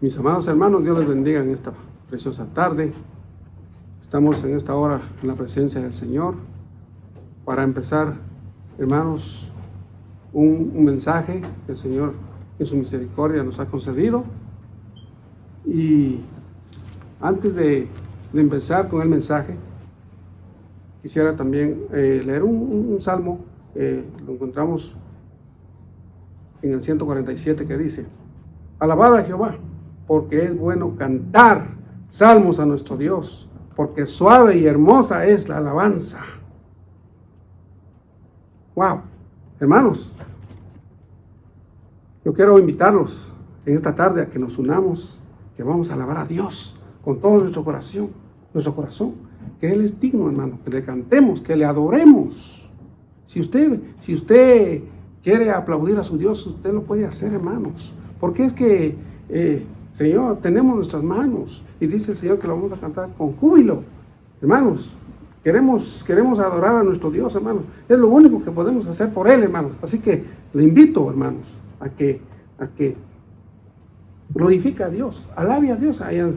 Mis amados hermanos, Dios les bendiga en esta preciosa tarde. Estamos en esta hora en la presencia del Señor para empezar, hermanos, un mensaje que el Señor en su misericordia nos ha concedido. Y antes de empezar con el mensaje, quisiera también leer un salmo. Lo encontramos en el 147, que dice: alabad a Jehová, porque es bueno cantar salmos a nuestro Dios, porque suave y hermosa es la alabanza. Wow, hermanos, yo quiero invitarlos en esta tarde a que nos unamos, que vamos a alabar a Dios con todo nuestro corazón, que Él es digno, hermano, que le cantemos, que le adoremos. Si usted quiere aplaudir a su Dios, usted lo puede hacer, hermanos, porque es que Señor, tenemos nuestras manos y dice el Señor que lo vamos a cantar con júbilo. Hermanos, queremos adorar a nuestro Dios, hermanos. Es lo único que podemos hacer por Él, hermanos. Así que le invito, hermanos, a que glorifique a Dios, alabe a Dios allá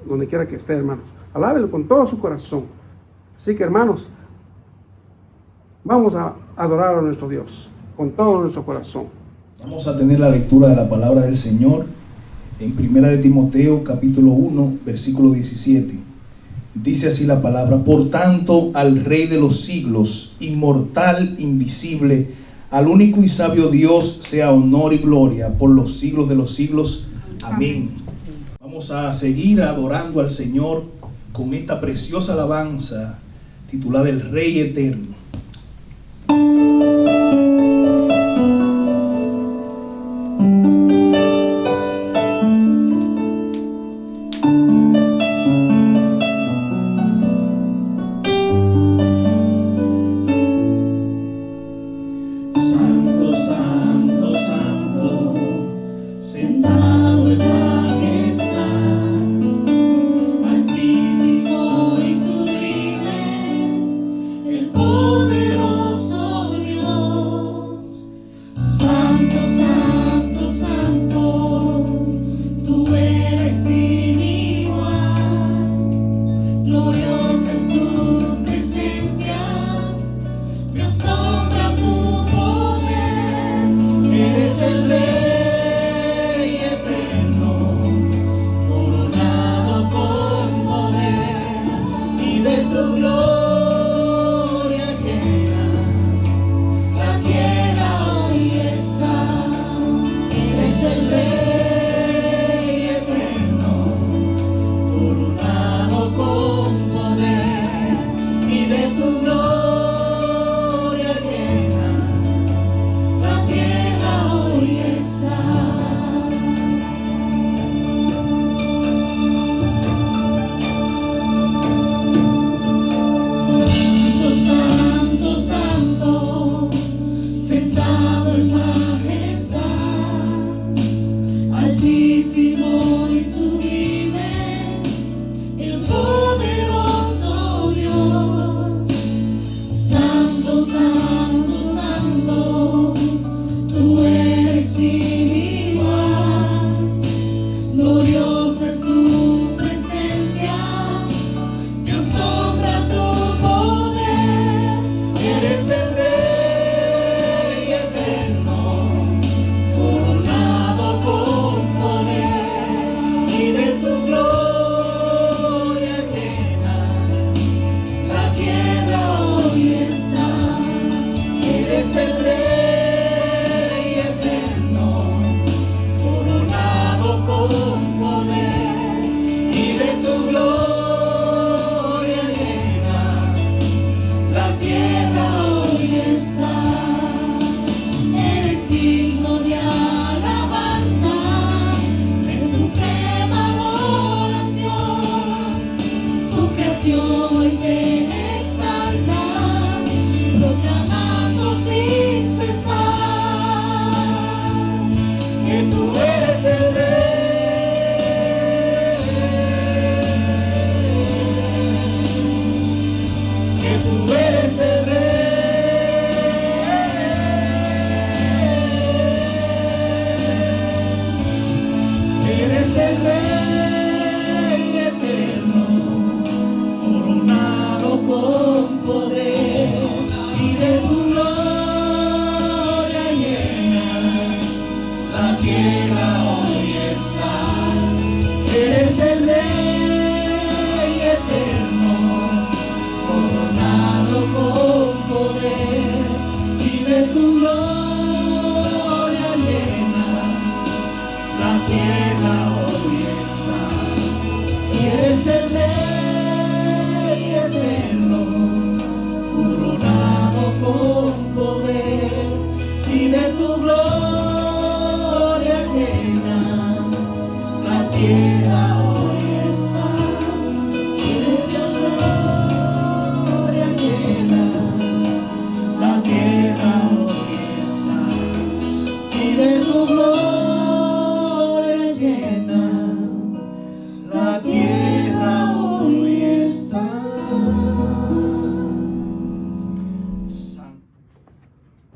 donde quiera que esté, hermanos. Alábelo con todo su corazón. Así que, hermanos, vamos a adorar a nuestro Dios con todo nuestro corazón. Vamos a tener la lectura de la palabra del Señor en 1 de Timoteo capítulo 1 versículo 17. Dice así la palabra: por tanto, al Rey de los siglos, inmortal, invisible, al único y sabio Dios, sea honor y gloria por los siglos de los siglos. Amén. Vamos a seguir adorando al Señor con esta preciosa alabanza titulada El Rey Eterno. Oh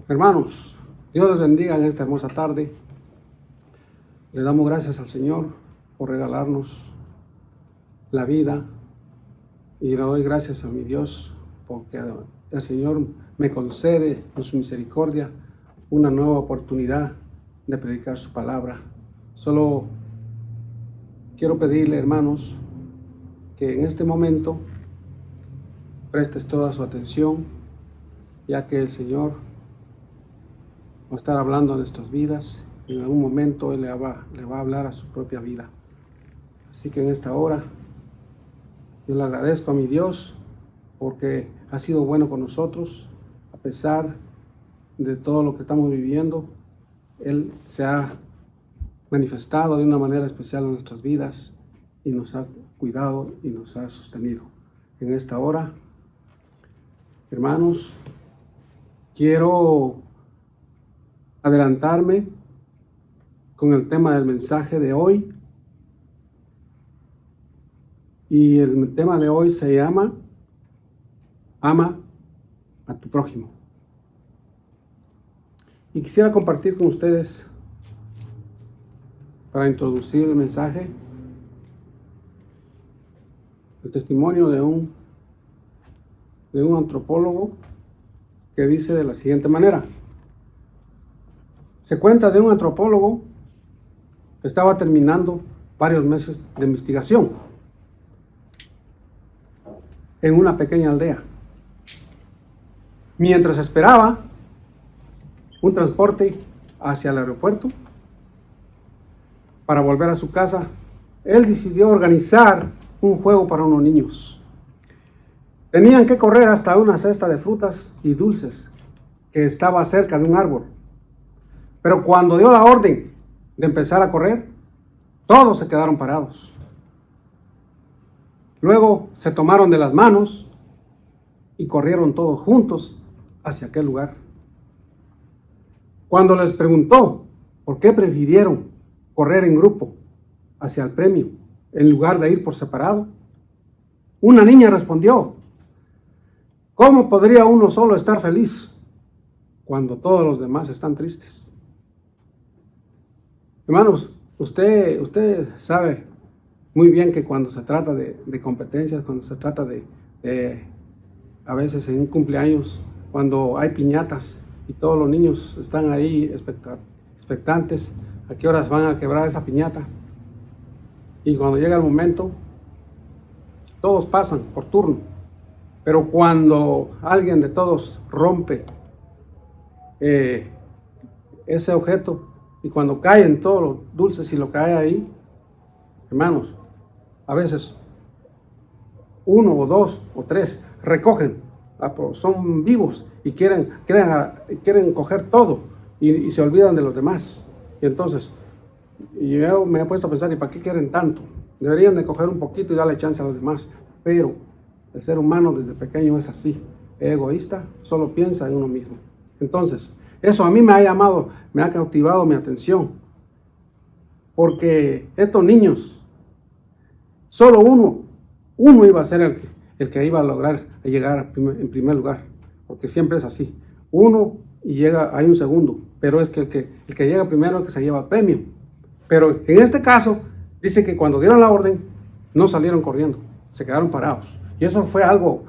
Hermanos, Dios les bendiga en esta hermosa tarde. Le damos gracias al Señor por regalarnos la vida y le doy gracias a mi Dios porque el Señor me concede en su misericordia una nueva oportunidad de predicar su palabra. Solo quiero pedirle, hermanos, que en este momento prestes toda su atención, ya que el Señor va a estar hablando en nuestras vidas y en algún momento Él le va a hablar a su propia vida. Así que en esta hora yo le agradezco a mi Dios porque ha sido bueno con nosotros. A pesar de todo lo que estamos viviendo, Él se ha manifestado de una manera especial en nuestras vidas y nos ha cuidado y nos ha sostenido. En esta hora, hermanos, quiero adelantarme con el tema del mensaje de hoy. Y el tema de hoy se llama Ama a tu prójimo. Y quisiera compartir con ustedes, para introducir el mensaje, el testimonio de un antropólogo que dice de la siguiente manera. Se cuenta de un antropólogo que estaba terminando varios meses de investigación en una pequeña aldea. Mientras esperaba un transporte hacia el aeropuerto para volver a su casa, él decidió organizar un juego para unos niños. Tenían que correr hasta una cesta de frutas y dulces que estaba cerca de un árbol. Pero cuando dio la orden de empezar a correr, todos se quedaron parados. Luego se tomaron de las manos y corrieron todos juntos hacia aquel lugar. Cuando les preguntó por qué prefirieron correr en grupo hacia el premio en lugar de ir por separado, una niña respondió: ¿cómo podría uno solo estar feliz cuando todos los demás están tristes? Hermanos, usted sabe muy bien que cuando se trata de competencias, cuando se trata de a veces en un cumpleaños, cuando hay piñatas y todos los niños están ahí expectantes a qué horas van a quebrar esa piñata, y cuando llega el momento todos pasan por turno, pero cuando alguien de todos rompe ese objeto y cuando caen todos los dulces y lo que hay ahí, hermanos, a veces uno o dos o tres recogen, son vivos y quieren coger todo y se olvidan de los demás. Y entonces yo me he puesto a pensar, ¿y para qué quieren tanto? Deberían de coger un poquito y darle chance a los demás. Pero el ser humano desde pequeño es así, egoísta, solo piensa en uno mismo. Entonces, eso a mí me ha cautivado mi atención, porque estos niños, solo uno iba a ser el que iba a lograr llegar en primer lugar, porque siempre es así, uno y hay un segundo, pero es que el que llega primero es el que se lleva el premio. Pero en este caso, dice que cuando dieron la orden, no salieron corriendo, se quedaron parados. Y eso fue algo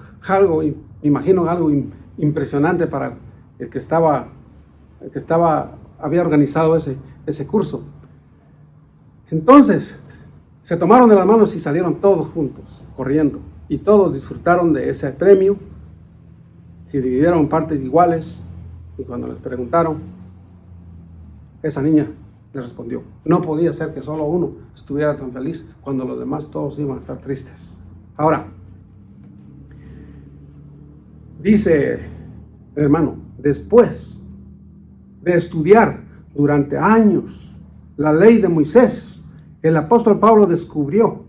imagino, algo impresionante para el que había organizado ese curso. Entonces, se tomaron de las manos y salieron todos juntos, corriendo. Y todos disfrutaron de ese premio. Se dividieron en partes iguales. Y cuando les preguntaron, esa niña le respondió: no podía ser que solo uno estuviera tan feliz cuando los demás todos iban a estar tristes. Ahora, dice el hermano, después de estudiar durante años la ley de Moisés, el apóstol Pablo descubrió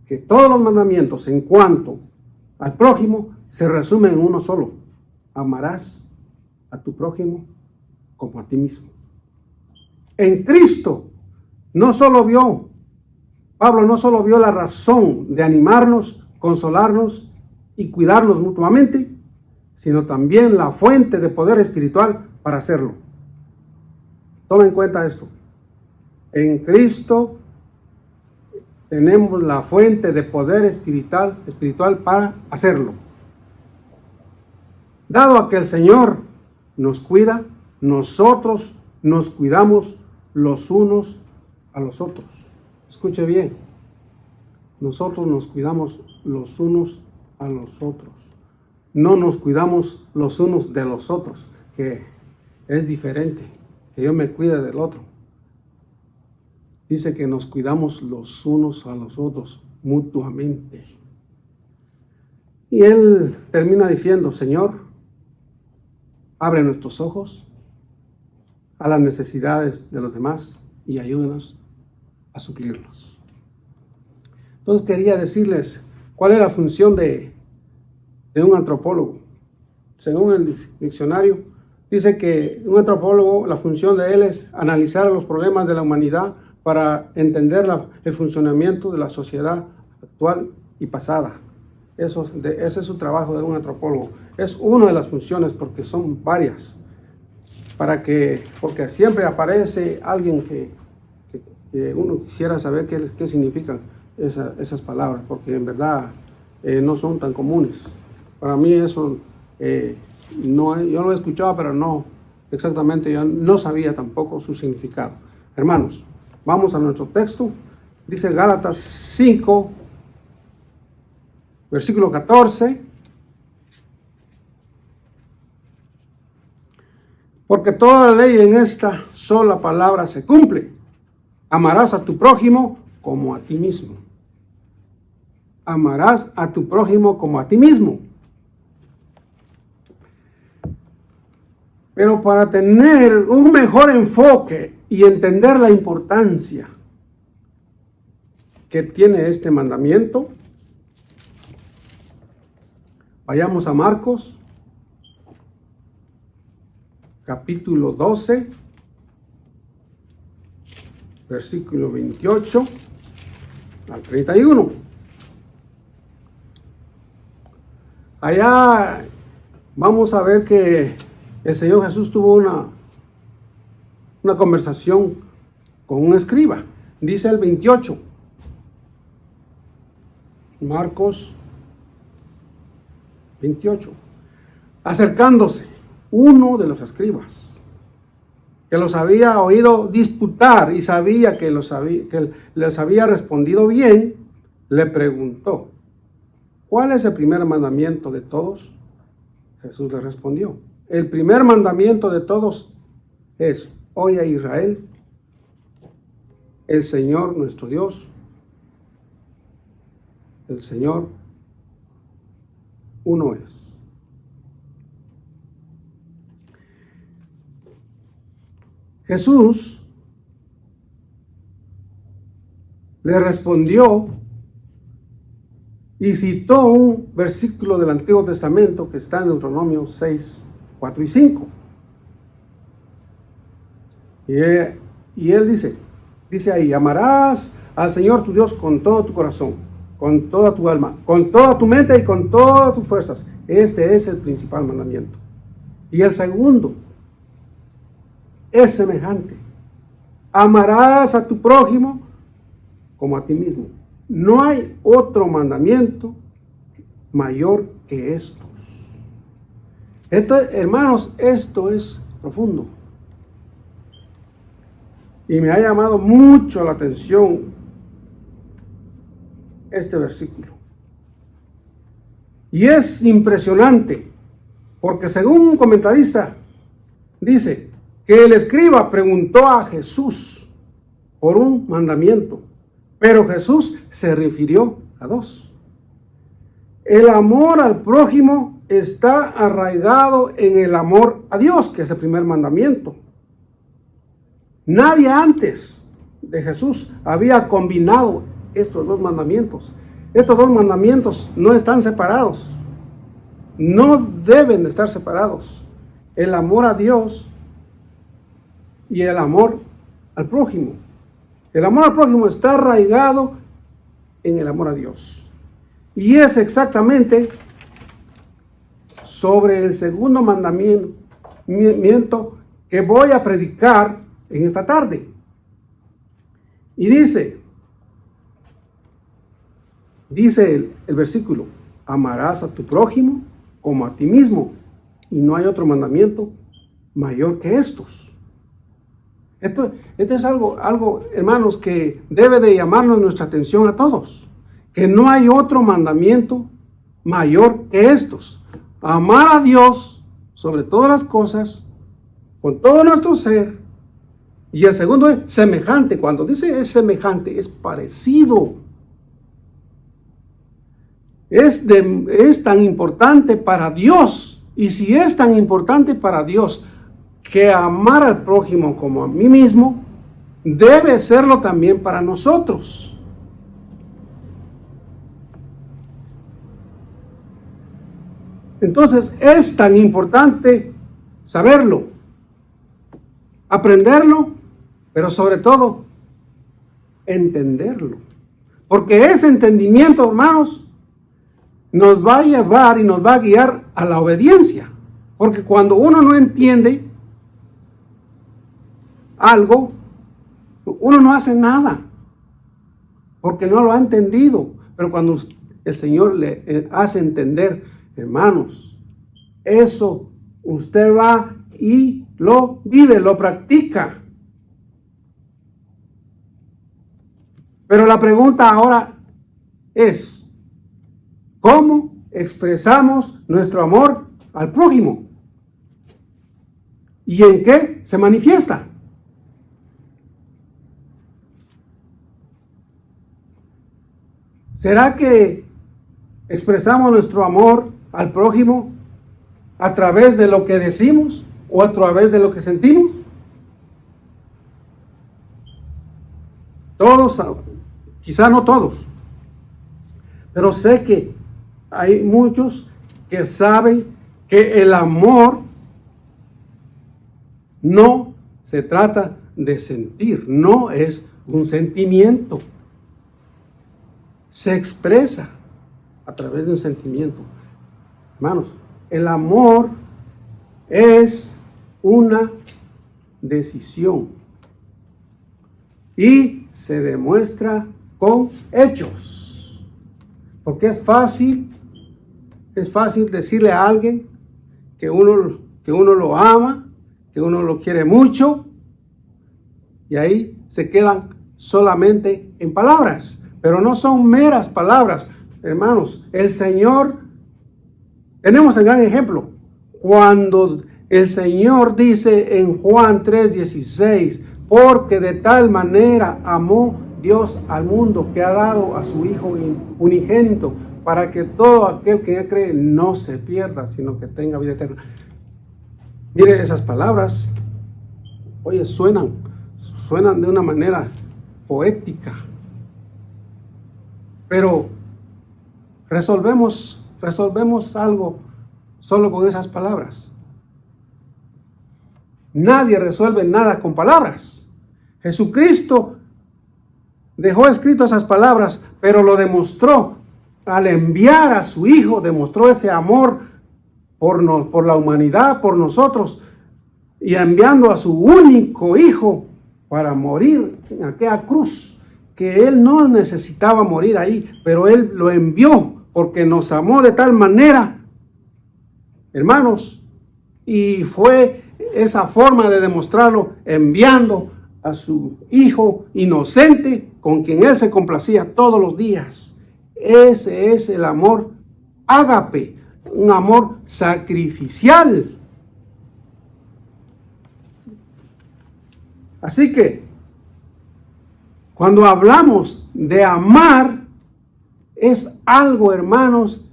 que todos los mandamientos en cuanto al prójimo se resumen en uno solo: amarás a tu prójimo como a ti mismo. En Cristo Pablo no solo vio la razón de animarnos, consolarnos y cuidarnos mutuamente, sino también la fuente de poder espiritual para hacerlo. Toma en cuenta esto. En Cristo tenemos la fuente de poder espiritual para hacerlo. Dado a que el Señor nos cuida, nosotros nos cuidamos los unos a los otros. Escuche bien. Nosotros nos cuidamos los unos a los otros. No nos cuidamos los unos de los otros, que es diferente, que yo me cuide del otro. Dice que nos cuidamos los unos a los otros mutuamente. Y él termina diciendo: Señor, abre nuestros ojos a las necesidades de los demás y ayúdanos a suplirlos. Entonces quería decirles cuál es la función de un antropólogo. Según el diccionario, dice que un antropólogo, la función de él es analizar los problemas de la humanidad para entender el funcionamiento de la sociedad actual y pasada. Ese es su trabajo de un antropólogo. Es una de las funciones, porque son varias. Porque siempre aparece alguien que uno quisiera saber qué significan esas palabras, porque en verdad no son tan comunes. Para mí eso, yo lo he escuchado, pero no exactamente, yo no sabía tampoco su significado. Hermanos, vamos a nuestro texto. Dice Gálatas 5, versículo 14. Porque toda la ley en esta sola palabra se cumple: amarás a tu prójimo como a ti mismo. Amarás a tu prójimo como a ti mismo. Pero para tener un mejor enfoque y entender la importancia que tiene este mandamiento, vayamos a Marcos, capítulo 12, versículo 28 al 31. Allá vamos a ver que el Señor Jesús tuvo una conversación con un escriba. Dice el 28. Marcos 28. Acercándose uno de los escribas, que los había oído disputar y sabía que les había respondido bien, le preguntó: ¿cuál es el primer mandamiento de todos? Jesús le respondió: el primer mandamiento de todos es: oye, Israel, el Señor nuestro Dios, el Señor uno es. Jesús le respondió y citó un versículo del Antiguo Testamento que está en Deuteronomio 6, 4 y 5. Y él dice ahí: amarás al Señor tu Dios con todo tu corazón, con toda tu alma, con toda tu mente y con todas tus fuerzas. Este es el principal mandamiento. Y el segundo es semejante: amarás a tu prójimo como a ti mismo. No hay otro mandamiento mayor que estos. Hermanos, esto es profundo. Y me ha llamado mucho la atención este versículo. Y es impresionante, porque según un comentarista, dice que el escriba preguntó a Jesús por un mandamiento, pero Jesús se refirió a dos. El amor al prójimo está arraigado en el amor a Dios, que es el primer mandamiento. Nadie antes de Jesús había combinado estos dos mandamientos. Estos dos mandamientos no están separados. No deben estar separados. El amor a Dios y el amor al prójimo. El amor al prójimo está arraigado en el amor a Dios. Y es exactamente sobre el segundo mandamiento que voy a predicar en esta tarde. Y dice el versículo: amarás a tu prójimo como a ti mismo, y no hay otro mandamiento mayor que estos. Esto es algo, hermanos, que debe de llamarnos nuestra atención a todos, que no hay otro mandamiento mayor que estos: amar a Dios sobre todas las cosas, con todo nuestro ser. Y el segundo es semejante. Cuando dice es semejante, es parecido. Es tan importante para Dios. Y si es tan importante para Dios que amar al prójimo como a mí mismo, debe serlo también para nosotros. Entonces es tan importante saberlo, aprenderlo, pero sobre todo entenderlo. Porque ese entendimiento, hermanos, nos va a llevar y nos va a guiar a la obediencia. Porque cuando uno no entiende algo, uno no hace nada, porque no lo ha entendido. Pero cuando el Señor le hace entender, hermanos, eso usted va y lo vive, lo practica. Pero la pregunta ahora es: ¿cómo expresamos nuestro amor al prójimo? ¿Y en qué se manifiesta? ¿Será que expresamos nuestro amor al prójimo a través de lo que decimos o a través de lo que sentimos? Todos, quizá no todos, pero sé que hay muchos que saben que el amor no se trata de sentir, no es un sentimiento. Se expresa a través de un sentimiento. Hermanos, el amor es una decisión y se demuestra con hechos. Porque es fácil decirle a alguien que uno lo ama, que uno lo quiere mucho, y ahí se quedan solamente en palabras. Pero no son meras palabras, hermanos. El Señor, tenemos el gran ejemplo, cuando el Señor dice en Juan 3:16, porque de tal manera amó Dios al mundo que ha dado a su Hijo unigénito, para que todo aquel que cree no se pierda, sino que tenga vida eterna. Mire, esas palabras, oye, suenan de una manera poética. Pero resolvemos algo solo con esas palabras. Nadie resuelve nada con palabras. Jesucristo dejó escrito esas palabras, pero lo demostró al enviar a su Hijo, demostró ese amor por la humanidad, por nosotros, y enviando a su único Hijo para morir en aquella cruz, que Él no necesitaba morir ahí, pero Él lo envió porque nos amó de tal manera, hermanos, y fue esa forma de demostrarlo, enviando a su Hijo inocente, con quien Él se complacía todos los días. Ese es el amor ágape, un amor sacrificial. Así que, cuando hablamos de amar, es algo, hermanos,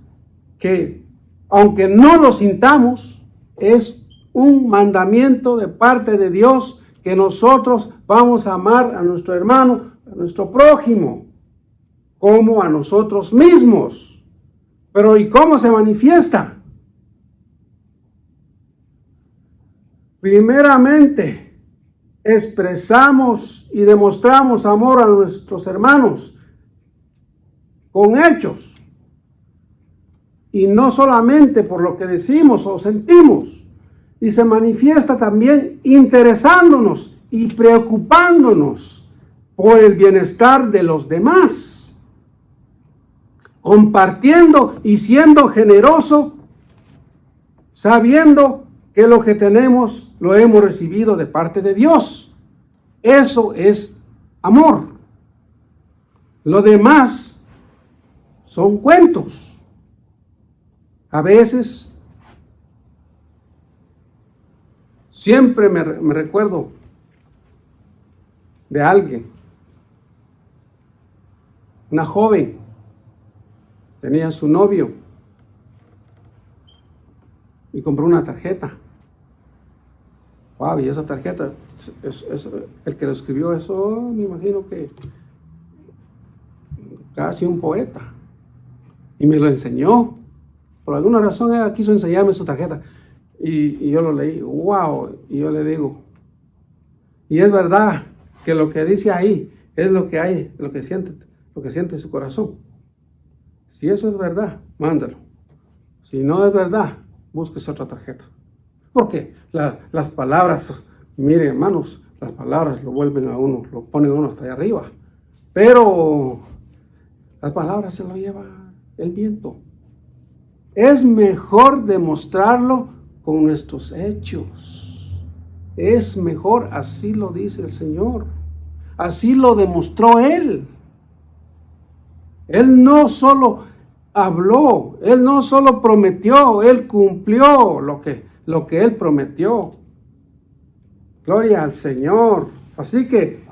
que aunque no lo sintamos, es un mandamiento de parte de Dios, que nosotros vamos a amar a nuestro hermano, a nuestro prójimo, como a nosotros mismos. Pero ¿y cómo se manifiesta? Primeramente, expresamos y demostramos amor a nuestros hermanos con hechos. y no solamente por lo que decimos o sentimos, y se manifiesta también interesándonos y preocupándonos por el bienestar de los demás, compartiendo y siendo generoso, sabiendo que lo que tenemos lo hemos recibido de parte de Dios. Eso es amor. Lo demás son cuentos. A veces, siempre me recuerdo de alguien, una joven, tenía su novio y compró una tarjeta. Wow, y esa tarjeta, el que lo escribió eso, me imagino que casi un poeta. Y me lo enseñó. Por alguna razón ella quiso enseñarme su tarjeta. Y yo lo leí. Wow. Y yo le digo, y es verdad que lo que dice ahí es lo que hay, lo que siente en su corazón. Si eso es verdad, mándalo. Si no es verdad, búsquese otra tarjeta. Porque las palabras, miren hermanos, las palabras lo vuelven a uno, lo ponen a uno hasta allá arriba. Pero las palabras se lo lleva el viento. Es mejor demostrarlo con nuestros hechos. Es mejor, así lo dice el Señor. Así lo demostró Él. Él no solo habló, Él no solo prometió, Él cumplió lo que Él prometió. Gloria al Señor. Así que,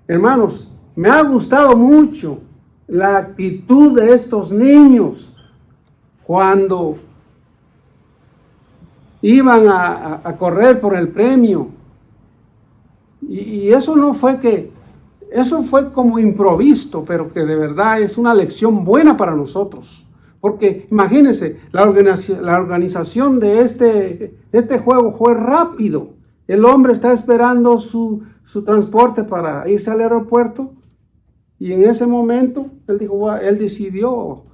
hermanos, me ha gustado mucho la actitud de estos niños cuando iban a correr por el premio. Y eso no fue eso fue como improvisto, pero que de verdad es una lección buena para nosotros. Porque imagínense, la organización de este juego fue rápido. El hombre está esperando su transporte para irse al aeropuerto. Y en ese momento, él decidió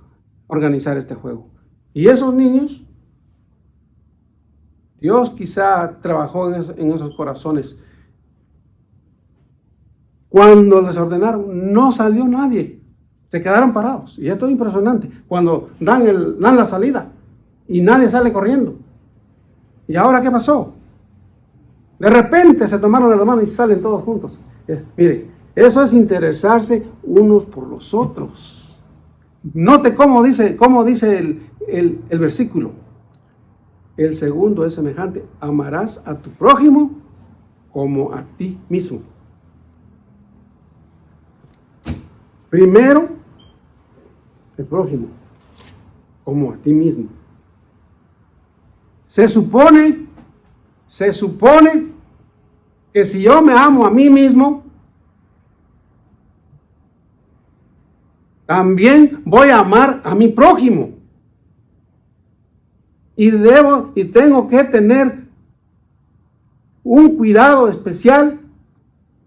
organizar este juego. Y esos niños, Dios quizá trabajó en esos corazones. Cuando les ordenaron, no salió nadie. Se quedaron parados. Y esto es impresionante. Cuando dan la salida y nadie sale corriendo. ¿Y ahora qué pasó? De repente se tomaron de la mano y salen todos juntos. Mire, eso es interesarse unos por los otros. Note cómo dice el versículo. El segundo es semejante. Amarás a tu prójimo como a ti mismo. Primero, el prójimo, como a ti mismo. Se supone que si yo me amo a mí mismo, también voy a amar a mi prójimo. Y tengo que tener un cuidado especial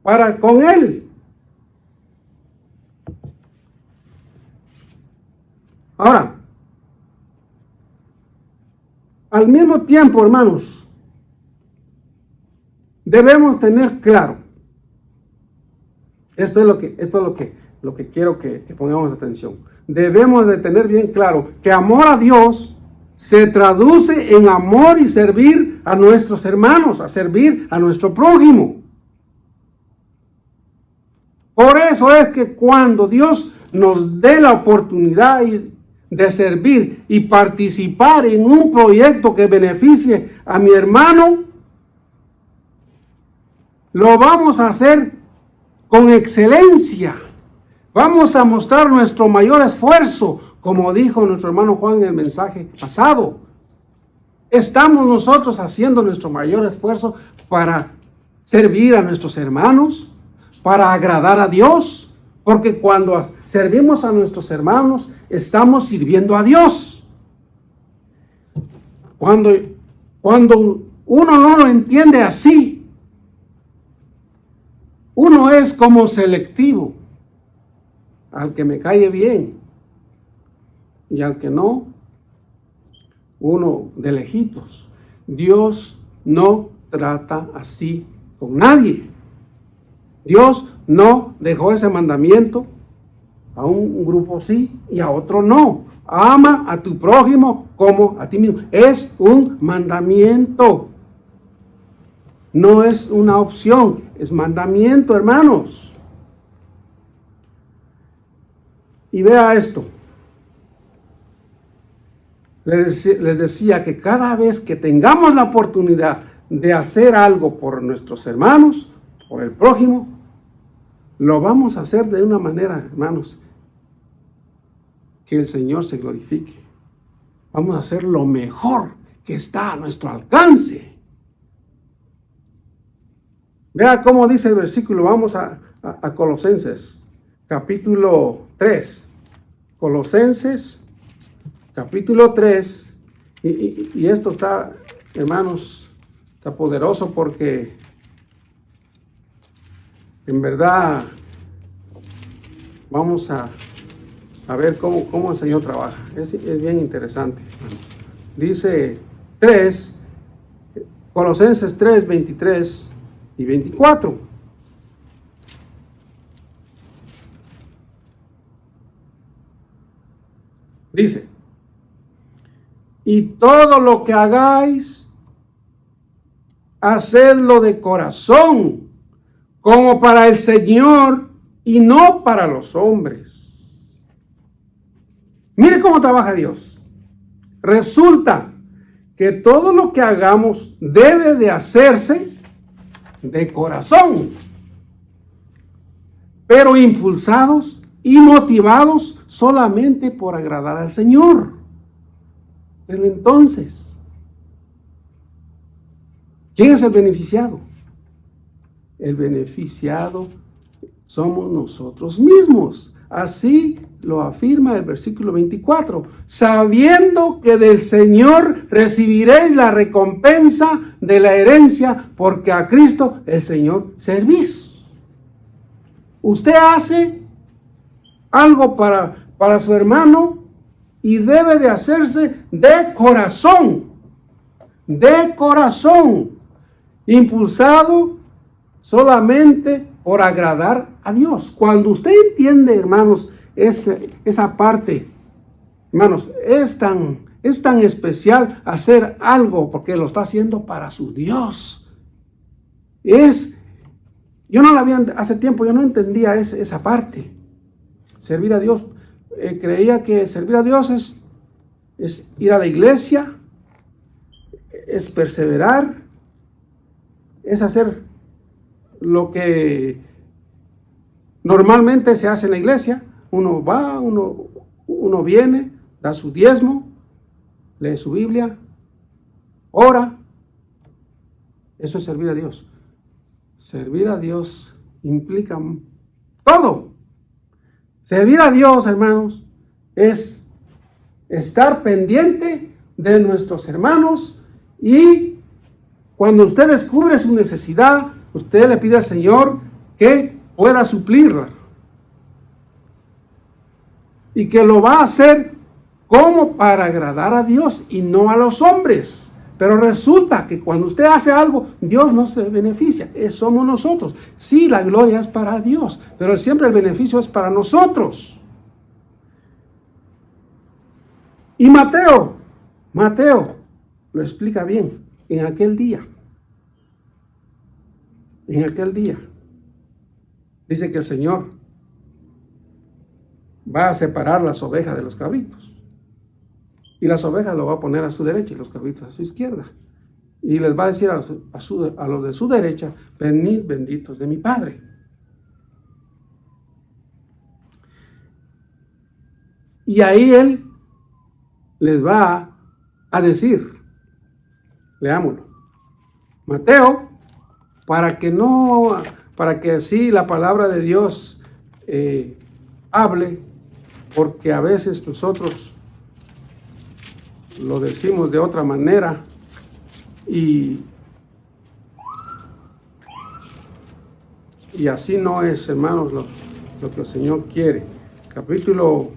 para con él. Ahora, al mismo tiempo, hermanos, debemos tener claro, esto es lo que quiero que pongamos atención. Debemos de tener bien claro que amor a Dios se traduce en amor y servir a nuestros hermanos, a servir a nuestro prójimo. Por eso es que cuando Dios nos dé la oportunidad de servir y participar en un proyecto que beneficie a mi hermano, lo vamos a hacer con excelencia. Vamos a mostrar nuestro mayor esfuerzo, como dijo nuestro hermano Juan en el mensaje pasado. Estamos nosotros haciendo nuestro mayor esfuerzo para servir a nuestros hermanos, para agradar a Dios. Porque cuando servimos a nuestros hermanos, estamos sirviendo a Dios. Cuando uno no lo entiende así, uno es como selectivo. Al que me cae bien y al que no, uno de lejitos. Dios no trata así con nadie. Dios no dejó ese mandamiento a un grupo sí y a otro no. Ama a tu prójimo como a ti mismo. Es un mandamiento. No es una opción, es mandamiento, hermanos. Y vea esto. Les decía que cada vez que tengamos la oportunidad de hacer algo por nuestros hermanos, por el prójimo, lo vamos a hacer de una manera, hermanos, que el Señor se glorifique. Vamos a hacer lo mejor que está a nuestro alcance. Vea cómo dice el versículo. Vamos a Colosenses, capítulo 3. Colosenses, capítulo 3. Y esto está, hermanos, está poderoso porque en verdad vamos a ver cómo el Señor trabaja. Es bien interesante. Dice 3, Colosenses 3, 23 y 24. Dice: y todo lo que hagáis, hacedlo de corazón, como para el Señor y no para los hombres. Mire cómo trabaja Dios. Resulta que todo lo que hagamos debe de hacerse de corazón, pero impulsados y motivados solamente por agradar al Señor. Pero entonces, ¿quién es el beneficiado? El beneficiado somos nosotros mismos. Así lo afirma el versículo 24. Sabiendo que del Señor recibiréis la recompensa de la herencia, porque a Cristo el Señor servís. Usted hace algo para su hermano y debe de hacerse de corazón, impulsado solamente por agradar a Dios. Cuando usted entiende, hermanos, esa parte, hermanos, es tan especial hacer algo porque lo está haciendo para su Dios. Yo no la había, hace tiempo yo no entendía esa parte. Servir a Dios, creía que servir a Dios es ir a la iglesia, es perseverar, es hacer lo que normalmente se hace en la iglesia. Uno va, uno viene, da su diezmo, lee su Biblia, ora. Eso es servir a Dios. Servir a Dios implica todo. Servir a Dios, hermanos, es estar pendiente de nuestros hermanos, y cuando usted descubre su necesidad, usted le pide al Señor que pueda suplirla. Y que lo va a hacer como para agradar a Dios y no a los hombres. Pero resulta que cuando usted hace algo, Dios no se beneficia. Somos nosotros. Sí, la gloria es para Dios, pero siempre el beneficio es para nosotros. Y Mateo lo explica bien en aquel día. Dice que el Señor va a separar las ovejas de los cabritos. Y las ovejas lo va a poner a su derecha y los cabritos a su izquierda. Y les va a decir a los de su derecha: venid benditos de mi Padre. Y ahí Él les va a decir, leámoslo, Mateo, para que así la palabra de Dios hable, porque a veces nosotros lo decimos de otra manera y así no es, hermanos, lo que el Señor quiere. Capítulo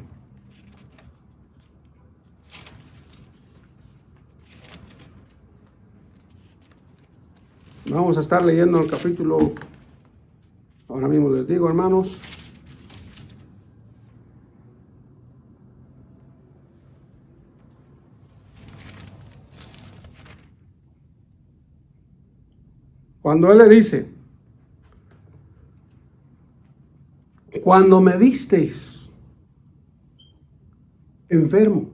Vamos a estar leyendo el capítulo, ahora mismo les digo, hermanos. Cuando él le dice, cuando me visteis enfermo,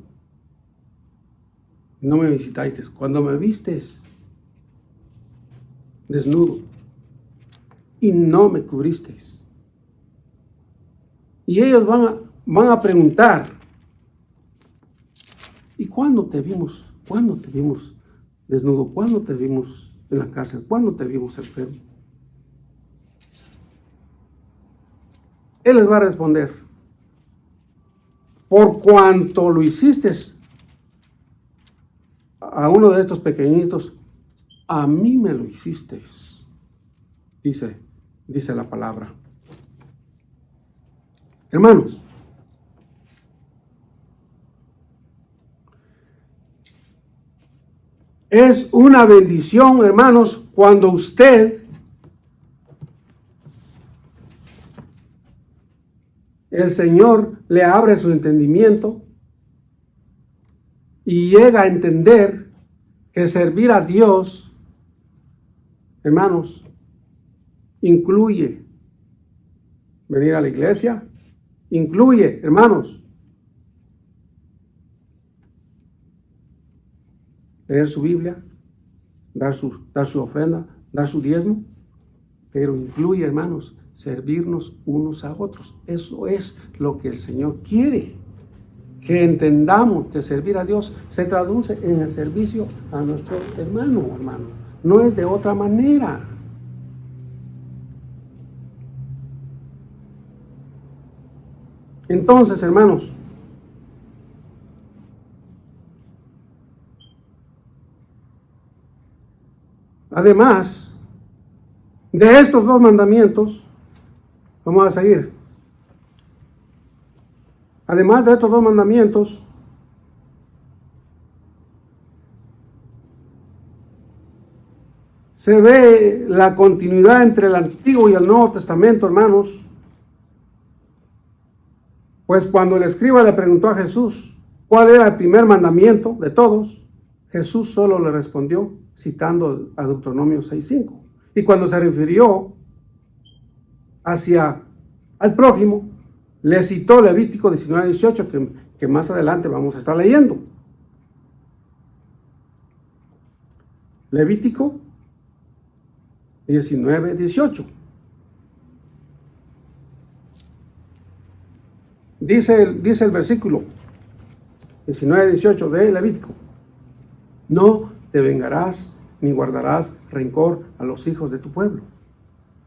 no me visitasteis. Cuando me visteis desnudo y no me cubristeis. Y ellos van a preguntar, ¿y cuándo te vimos? ¿Cuándo te vimos desnudo? ¿Cuándo te vimos en la cárcel? ¿Cuándo te vimos enfermo? Él les va a responder, por cuanto lo hiciste a uno de estos pequeñitos, a mí me lo hicisteis, dice la palabra. Hermanos, es una bendición, hermanos, cuando usted, el Señor le abre su entendimiento y llega a entender que servir a Dios, hermanos, incluye venir a la iglesia, incluye, hermanos, leer su Biblia, dar su ofrenda, dar su diezmo, pero incluye, hermanos, servirnos unos a otros. Eso es lo que el Señor quiere, que entendamos que servir a Dios se traduce en el servicio a nuestro hermano, hermanos. No es de otra manera. Entonces, hermanos, además de estos dos mandamientos, vamos a seguir. Además de estos dos mandamientos, se ve la continuidad entre el Antiguo y el Nuevo Testamento, hermanos. Pues cuando el escriba le preguntó a Jesús cuál era el primer mandamiento de todos, Jesús solo le respondió citando a Deuteronomio 6:5. Y cuando se refirió hacia al prójimo, le citó Levítico 19:18, que más adelante vamos a estar leyendo. Levítico 19:18. Dice el versículo 19:18 de Levítico: no te vengarás ni guardarás rencor a los hijos de tu pueblo,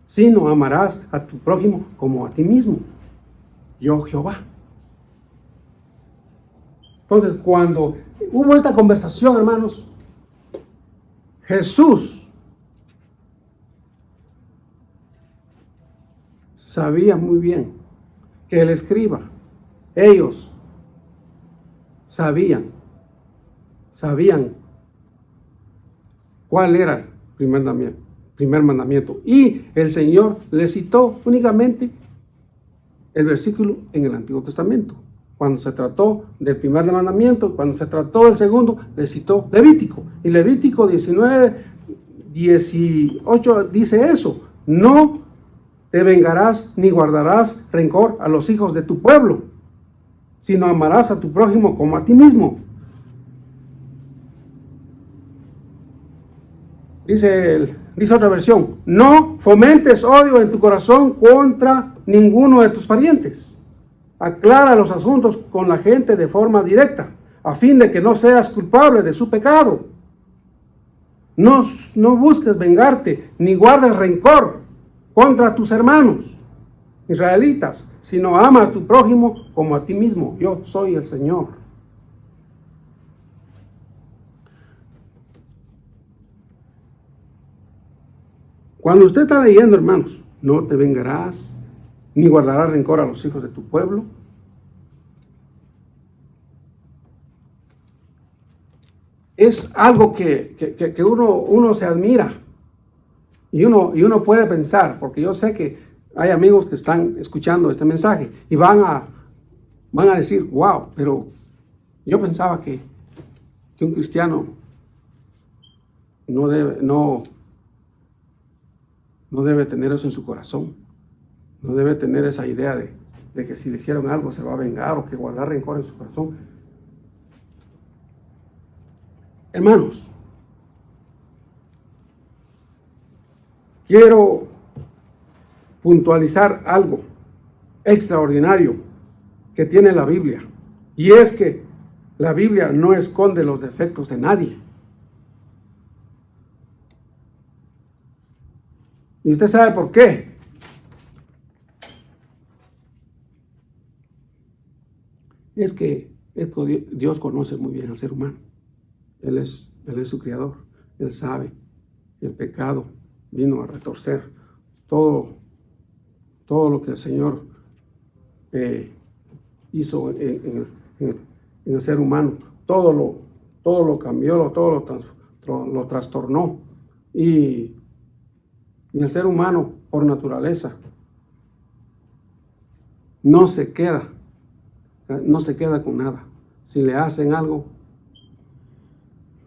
sino amarás a tu prójimo como a ti mismo. Yo, Jehová. Entonces, cuando hubo esta conversación, hermanos, Jesús sabía muy bien que el escriba, ellos sabían cuál era el primer mandamiento. Y el Señor le citó únicamente el versículo en el Antiguo Testamento. Cuando se trató del primer mandamiento, cuando se trató del segundo, le citó Levítico. Y Levítico 19:18 dice eso: no te vengarás ni guardarás rencor a los hijos de tu pueblo, sino amarás a tu prójimo como a ti mismo. Dice otra versión: no fomentes odio en tu corazón contra ninguno de tus parientes. Aclara los asuntos con la gente de forma directa, a fin de que no seas culpable de su pecado. No busques vengarte, ni guardes rencor contra tus hermanos israelitas, sino ama a tu prójimo como a ti mismo. Yo soy el Señor. Cuando usted está leyendo, hermanos, no te vengarás, ni guardarás rencor a los hijos de tu pueblo, es algo que uno se admira. Y uno puede pensar, porque yo sé que hay amigos que están escuchando este mensaje y van a decir, wow, pero yo pensaba que un cristiano no debe tener eso en su corazón. No debe tener esa idea de que si le hicieron algo se va a vengar o que guardar rencor en su corazón. Hermanos, quiero puntualizar algo extraordinario que tiene la Biblia. Y es que la Biblia no esconde los defectos de nadie. ¿Y usted sabe por qué? Es que Dios conoce muy bien al ser humano. Él es su creador. Él sabe. El pecado vino a retorcer todo lo que el Señor hizo en el ser humano. Todo lo cambió, todo lo trastornó. Y el ser humano, por naturaleza, no se queda con nada. Si le hacen algo,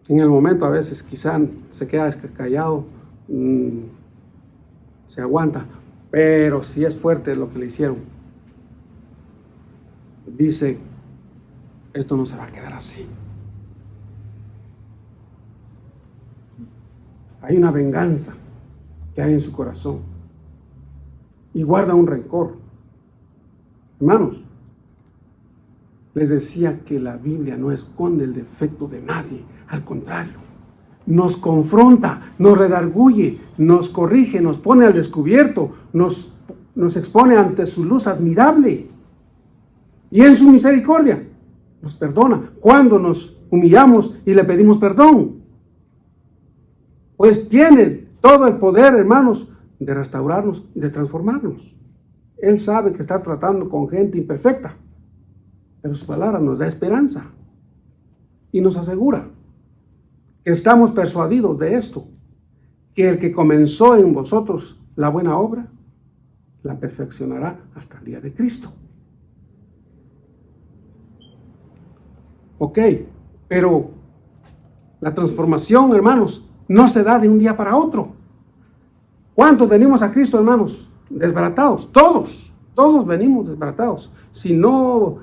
en el momento a veces quizá se queda callado, se aguanta, pero si es fuerte lo que le hicieron, dice, esto no se va a quedar así. Hay una venganza que hay en su corazón y guarda un rencor. Hermanos, les decía que la Biblia no esconde el defecto de nadie, al contrario, nos confronta, nos redarguye, nos corrige, nos pone al descubierto, nos expone ante su luz admirable y en su misericordia nos perdona cuando nos humillamos y le pedimos perdón. Pues tiene todo el poder, hermanos, de restaurarnos y de transformarnos. Él sabe que está tratando con gente imperfecta, pero su palabra nos da esperanza y nos asegura que estamos persuadidos de esto, que el que comenzó en vosotros la buena obra, la perfeccionará hasta el día de Cristo. Ok, pero la transformación, hermanos, no se da de un día para otro. ¿Cuántos venimos a Cristo, hermanos? Desbaratados, todos venimos desbaratados. Si no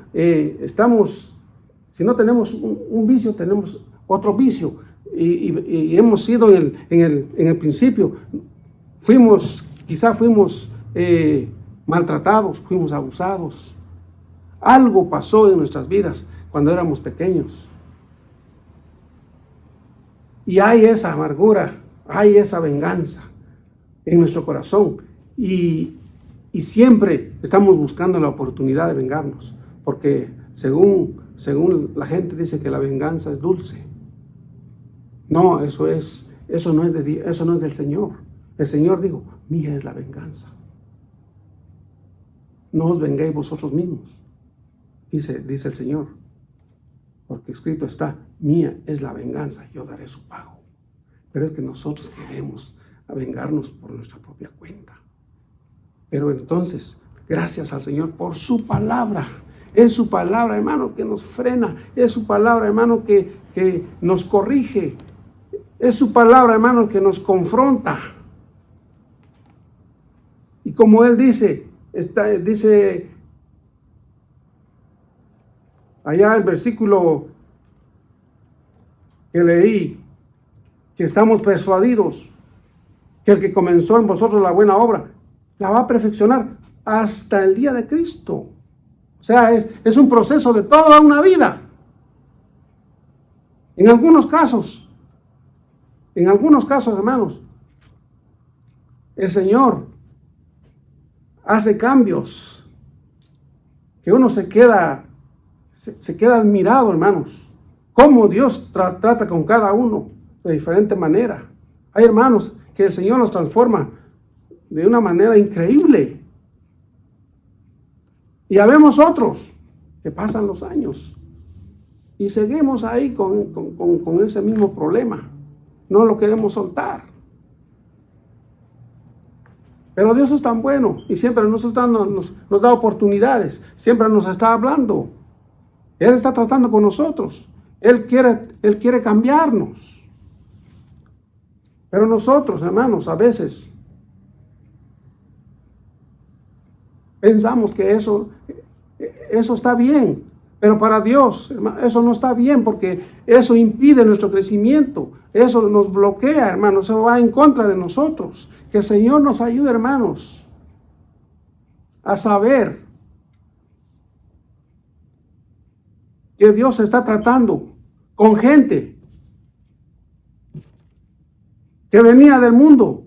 tenemos un vicio, tenemos otro vicio. Y hemos sido en el principio, quizá fuimos maltratados, fuimos abusados. Algo pasó en nuestras vidas cuando éramos pequeños. Y hay esa amargura, hay esa venganza en nuestro corazón. Y siempre estamos buscando la oportunidad de vengarnos, porque según la gente dice que la venganza es dulce. No, eso no es del Señor. El Señor dijo, mía es la venganza. No os venguéis vosotros mismos, dice el Señor. Porque escrito está, mía es la venganza, yo daré su pago. Pero es que nosotros queremos vengarnos por nuestra propia cuenta. Pero entonces, gracias al Señor por su palabra. Es su palabra, hermano, que nos frena. Es su palabra, hermano, que nos corrige. Es su palabra, hermano, que nos confronta. Y como Él dice allá el versículo que leí, que estamos persuadidos que el que comenzó en vosotros la buena obra, la va a perfeccionar hasta el día de Cristo. O sea, es un proceso de toda una vida. En algunos casos, hermanos, el Señor hace cambios que uno se queda admirado, hermanos, cómo Dios trata con cada uno de diferente manera. Hay hermanos que el Señor los transforma de una manera increíble. Y habemos otros que pasan los años y seguimos ahí con ese mismo problema. No lo queremos soltar. Pero Dios es tan bueno y siempre nos da oportunidades, siempre nos está hablando. Él está tratando con nosotros. Él quiere cambiarnos. Pero nosotros, hermanos, a veces pensamos que eso está bien. Pero para Dios, hermano, eso no está bien, porque eso impide nuestro crecimiento. Eso nos bloquea, hermanos. Eso va en contra de nosotros. Que el Señor nos ayude, hermanos, a saber que Dios está tratando con gente que venía del mundo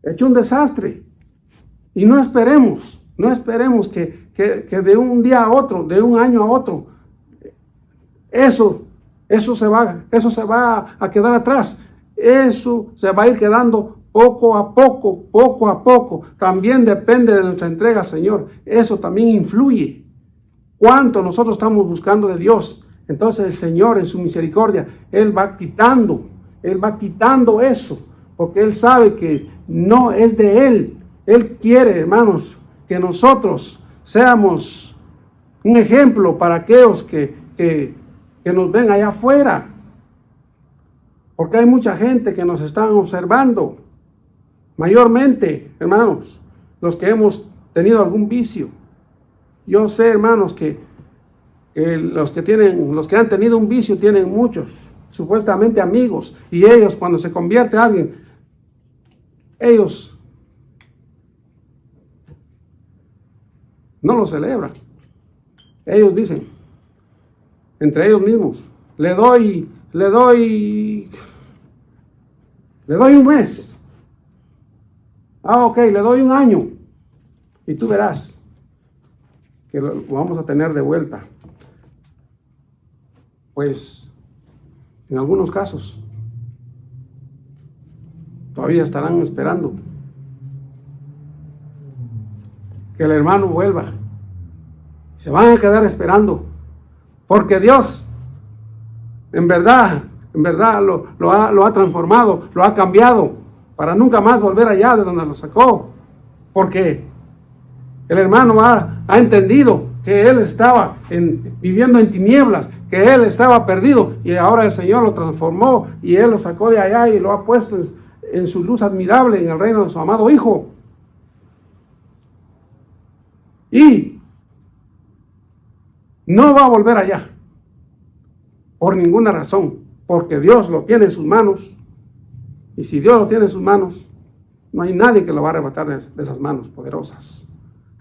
hecho un desastre. Y no esperemos que de un día a otro, de un año a otro, eso se va a quedar atrás. Eso se va a ir quedando poco a poco. También depende de nuestra entrega, Señor. Eso también influye. Cuánto nosotros estamos buscando de Dios. Entonces el Señor, en su misericordia, Él va quitando eso, porque Él sabe que no es de Él. Él quiere, hermanos, que nosotros seamos un ejemplo para aquellos que nos ven allá afuera. Porque hay mucha gente que nos están observando. Mayormente, hermanos, los que hemos tenido algún vicio. Yo sé, hermanos, que los que han tenido un vicio tienen muchos, supuestamente amigos. Y ellos, cuando se convierte a alguien, ellos no lo celebran. Ellos dicen, entre ellos mismos, le doy un mes. Ok, le doy un año. Y tú verás que lo vamos a tener de vuelta. Pues, en algunos casos, todavía estarán esperando que el hermano vuelva. Se van a quedar esperando, porque Dios en verdad lo ha transformado, lo ha cambiado, para nunca más volver allá de donde lo sacó, porque el hermano ha entendido que él estaba viviendo en tinieblas, que él estaba perdido, y ahora el Señor lo transformó y Él lo sacó de allá y lo ha puesto en su luz admirable en el reino de su amado Hijo. Y no va a volver allá por ninguna razón, porque Dios lo tiene en sus manos, y si Dios lo tiene en sus manos, no hay nadie que lo va a arrebatar de esas manos poderosas.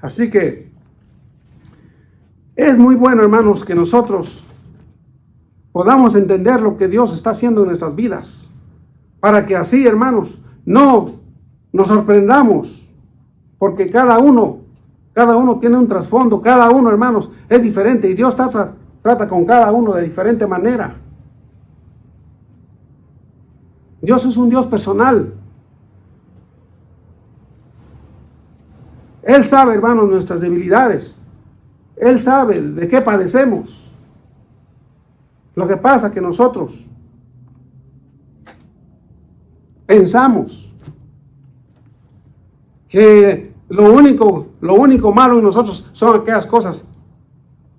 Así que es muy bueno, hermanos, que nosotros podamos entender lo que Dios está haciendo en nuestras vidas, para que así, hermanos, no nos sorprendamos, porque cada uno tiene un trasfondo, cada uno, hermanos, es diferente, y Dios trata con cada uno de diferente manera. Dios es un Dios personal. Él sabe, hermanos, nuestras debilidades. Él sabe de qué padecemos. Lo que pasa es que nosotros pensamos que lo único malo en nosotros son aquellas cosas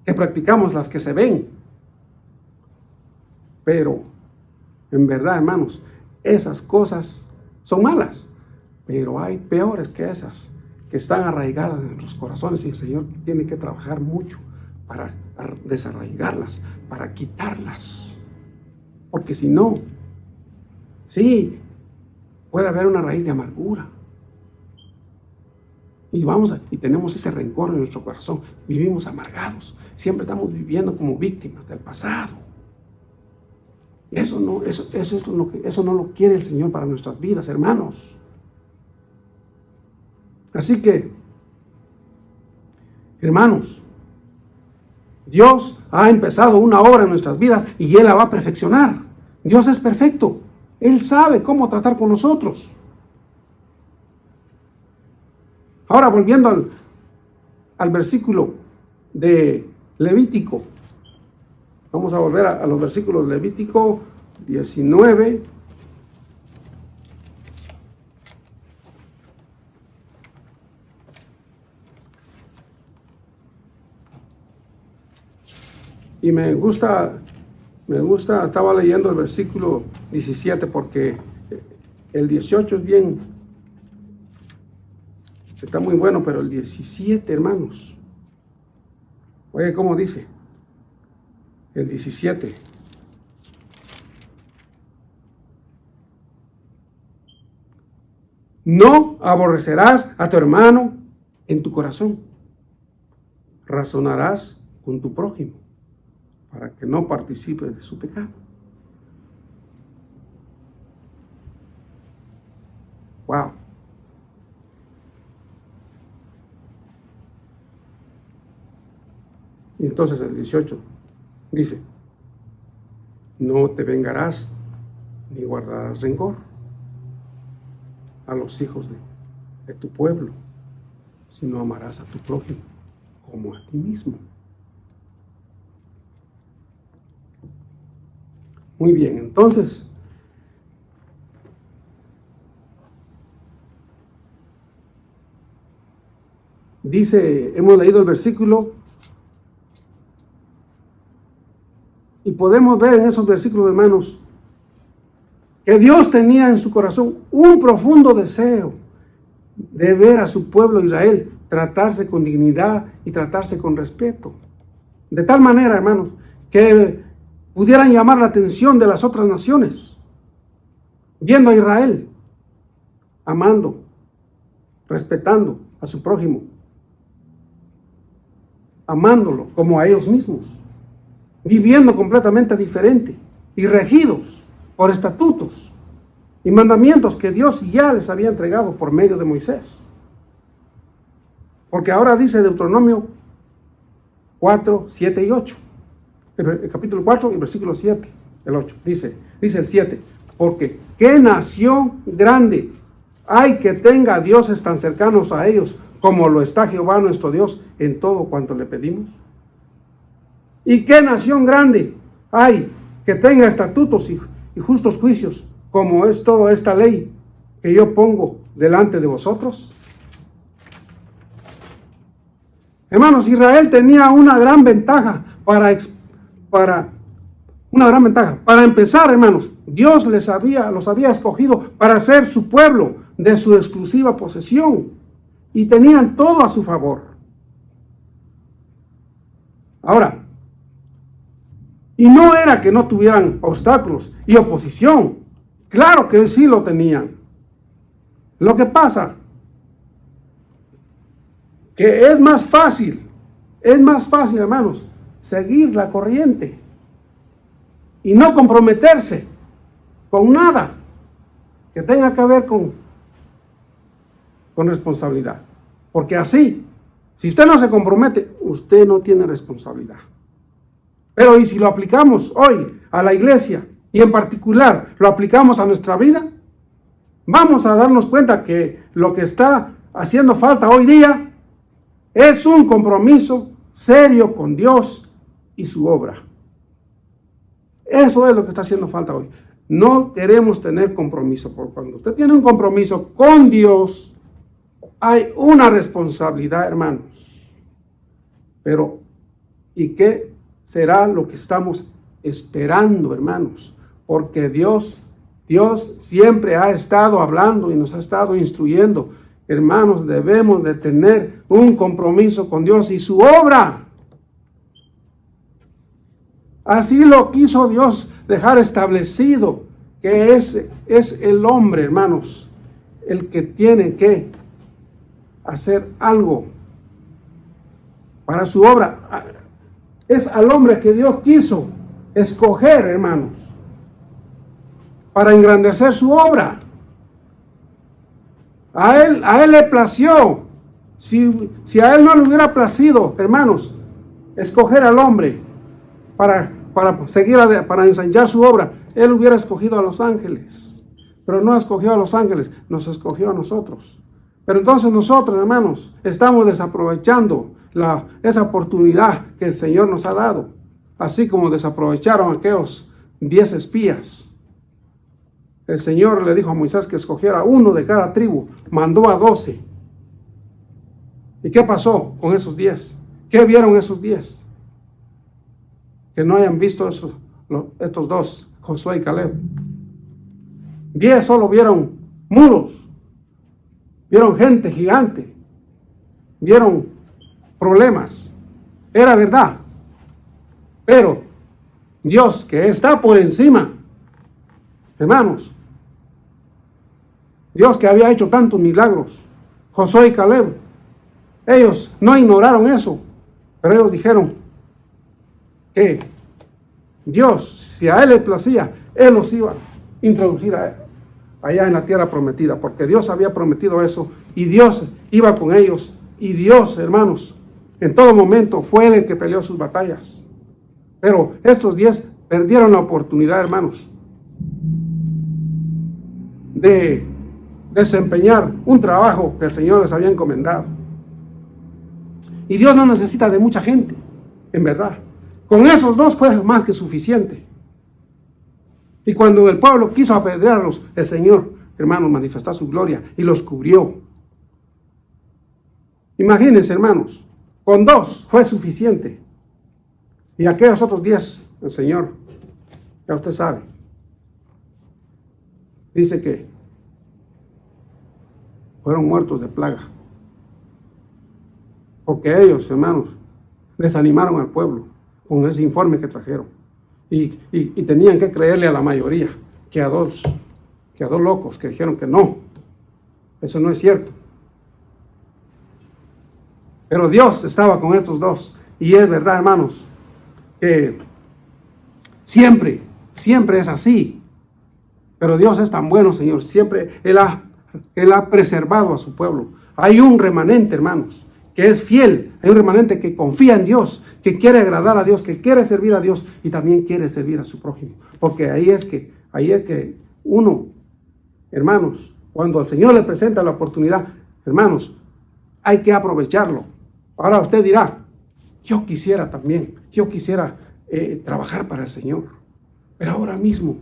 que practicamos, las que se ven. Pero, en verdad, hermanos, esas cosas son malas, pero hay peores que esas, que están arraigadas en nuestros corazones, y el Señor tiene que trabajar mucho para desarraigarlas, para quitarlas. Porque si no, sí, puede haber una raíz de amargura. Y tenemos ese rencor en nuestro corazón. Vivimos amargados. Siempre estamos viviendo como víctimas del pasado. Eso no lo quiere el Señor para nuestras vidas, hermanos. Así que, hermanos, Dios ha empezado una obra en nuestras vidas y Él la va a perfeccionar. Dios es perfecto. Él sabe cómo tratar con nosotros. Ahora, volviendo al versículo de Levítico. Vamos a volver a los versículos de Levítico 19. Y me gusta, estaba leyendo el versículo 17 porque el 18 es bien, está muy bueno, pero el 17, hermanos, oye, ¿cómo dice? El 17. No aborrecerás a tu hermano en tu corazón. Razonarás con tu prójimo para que no participes de su pecado. Wow. Y entonces el 18 dice, no te vengarás ni guardarás rencor a los hijos de tu pueblo, sino amarás a tu prójimo como a ti mismo. Muy bien, entonces, dice, hemos leído el versículo y podemos ver en esos versículos, hermanos, que Dios tenía en su corazón un profundo deseo de ver a su pueblo Israel tratarse con dignidad y tratarse con respeto. De tal manera, hermanos, que pudieran llamar la atención de las otras naciones, viendo a Israel, amando, respetando a su prójimo, amándolo como a ellos mismos, viviendo completamente diferente y regidos por estatutos y mandamientos que Dios ya les había entregado por medio de Moisés. Porque ahora dice Deuteronomio 4, 7 y 8. El capítulo 4 y versículo 7, el 8. Dice el 7, porque ¿qué nación grande hay que tenga dioses tan cercanos a ellos como lo está Jehová nuestro Dios en todo cuanto le pedimos? ¿Y qué nación grande hay que tenga estatutos y justos juicios como es toda esta ley que yo pongo delante de vosotros? Hermanos, Israel tenía una gran ventaja para empezar, hermanos. Dios los había escogido para ser su pueblo de su exclusiva posesión y tenían todo a su favor. Ahora, y no era que no tuvieran obstáculos y oposición. Claro que sí lo tenían. Lo que pasa que es más fácil, hermanos, seguir la corriente y no comprometerse con nada que tenga que ver con responsabilidad. Porque así, si usted no se compromete, usted no tiene responsabilidad. Pero ¿y si lo aplicamos hoy a la iglesia y en particular lo aplicamos a nuestra vida? Vamos a darnos cuenta que lo que está haciendo falta hoy día es un compromiso serio con Dios y su obra. Eso es lo que está haciendo falta hoy. No queremos tener compromiso, porque cuando usted tiene un compromiso con Dios, hay una responsabilidad, hermanos. Pero, ¿y qué será lo que estamos esperando, hermanos? Porque Dios siempre ha estado hablando y nos ha estado instruyendo. Hermanos, debemos de tener un compromiso con Dios y su obra. Así lo quiso Dios dejar establecido, que es el hombre, hermanos, el que tiene que hacer algo para su obra. Es al hombre que Dios quiso escoger, hermanos, para engrandecer su obra. A él le plació. Si a él no le hubiera placido, hermanos, escoger al hombre para ensanchar su obra, él hubiera escogido a los ángeles. Pero no escogió a los ángeles, nos escogió a nosotros. Pero entonces nosotros, hermanos, estamos desaprovechando esa oportunidad que el Señor nos ha dado, así como desaprovecharon aquellos 10 espías. El Señor le dijo a Moisés que escogiera uno de cada tribu, mandó a 12. ¿Y qué pasó con esos 10? ¿Qué vieron esos 10? que no hayan visto estos dos, Josué y Caleb. 10 solo vieron muros, vieron gente gigante, vieron problemas. Era verdad. Pero Dios, que está por encima, hermanos, Dios que había hecho tantos milagros, Josué y Caleb, ellos no ignoraron eso, pero ellos dijeron que Dios, si a él le placía, él los iba a introducir allá en la tierra prometida, porque Dios había prometido eso, y Dios iba con ellos, y Dios, hermanos, en todo momento fue él el que peleó sus batallas. Pero estos 10 perdieron la oportunidad, hermanos, de desempeñar un trabajo que el Señor les había encomendado. Y Dios no necesita de mucha gente, en verdad. Con esos 2 fue más que suficiente. Y cuando el pueblo quiso apedrearlos, el Señor, hermanos, manifestó su gloria y los cubrió. Imagínense, hermanos, con 2 fue suficiente. Y aquellos otros 10, el Señor, ya usted sabe, dice que fueron muertos de plaga. Porque ellos, hermanos, desanimaron al pueblo con ese informe que trajeron. Y tenían que creerle a la mayoría, que a dos locos que dijeron que no, eso no es cierto. Pero Dios estaba con estos 2. Y es verdad, hermanos, que siempre es así. Pero Dios es tan bueno, Señor. Siempre Él ha preservado a su pueblo. Hay un remanente, hermanos, que es fiel. Hay un remanente que confía en Dios, que quiere agradar a Dios, que quiere servir a Dios y también quiere servir a su prójimo. Porque ahí es que uno, hermanos, cuando el Señor le presenta la oportunidad, hermanos, hay que aprovecharlo. Ahora usted dirá, yo quisiera trabajar para el Señor, pero ahora mismo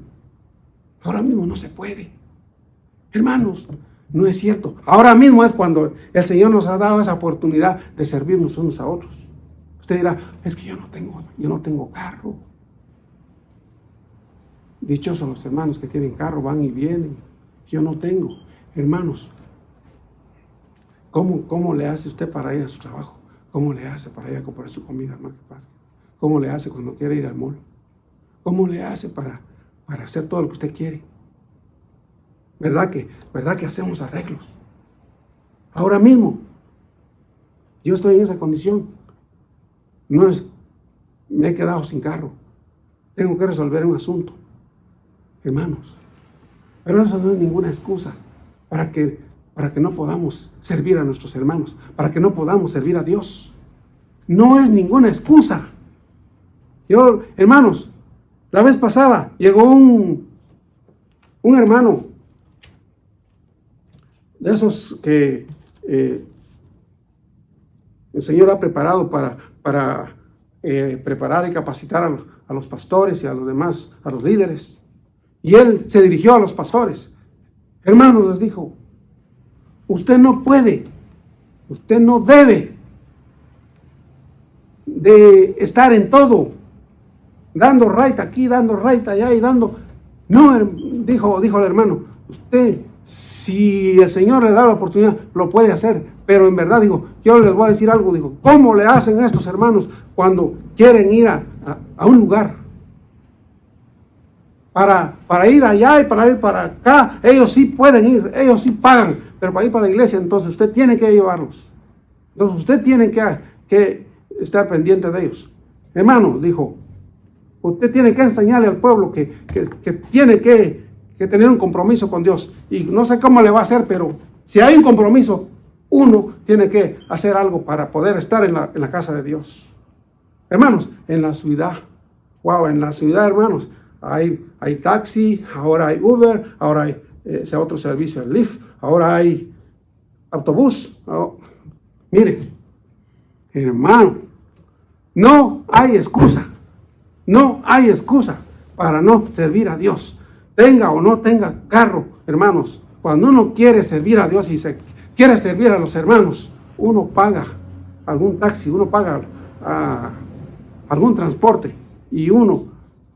no se puede. Hermanos, no es cierto. Ahora mismo es cuando el Señor nos ha dado esa oportunidad de servirnos unos a otros. Usted dirá, es que yo no tengo carro. Dichosos los hermanos que tienen carro, van y vienen. Yo no tengo. Hermanos, ¿cómo le hace usted para ir a su trabajo? ¿Cómo le hace para ir a comprar su comida, hermano? ¿Cómo le hace cuando quiere ir al mall? ¿Cómo le hace para hacer todo lo que usted quiere? ¿Verdad que hacemos arreglos? Ahora mismo, yo estoy en esa condición. Me he quedado sin carro. Tengo que resolver un asunto. Hermanos, pero eso no es ninguna excusa para que no podamos servir a nuestros hermanos, para que no podamos servir a Dios. No es ninguna excusa. Hermanos, la vez pasada llegó un hermano de esos que el Señor ha preparado para preparar y capacitar a los pastores y a los demás, a los líderes. Y él se dirigió a los pastores. Hermanos, les dijo, usted no puede, usted no debe de estar en todo, dando raita aquí, dando raita allá y dando... No, dijo el hermano, usted, si el Señor le da la oportunidad, lo puede hacer. Pero en verdad, digo, yo les voy a decir algo, digo, ¿cómo le hacen estos hermanos cuando quieren ir a un lugar? Para ir allá y para ir para acá, ellos sí pueden ir, ellos sí pagan, pero para ir para la iglesia, entonces usted tiene que llevarlos. Entonces usted tiene que estar pendiente de ellos. Hermano, dijo, usted tiene que enseñarle al pueblo que tiene que tener un compromiso con Dios. Y no sé cómo le va a hacer, pero si hay un compromiso, uno tiene que hacer algo para poder estar en la casa de Dios. Hermanos, en la ciudad, hermanos, hay taxi, ahora hay Uber, ahora hay ese otro servicio, el Lyft, ahora hay autobús. Mire, hermano, no hay excusa para no servir a Dios. Tenga o no tenga carro, hermanos, cuando uno quiere servir a Dios y se quiere servir a los hermanos, uno paga algún taxi, uno paga algún transporte y uno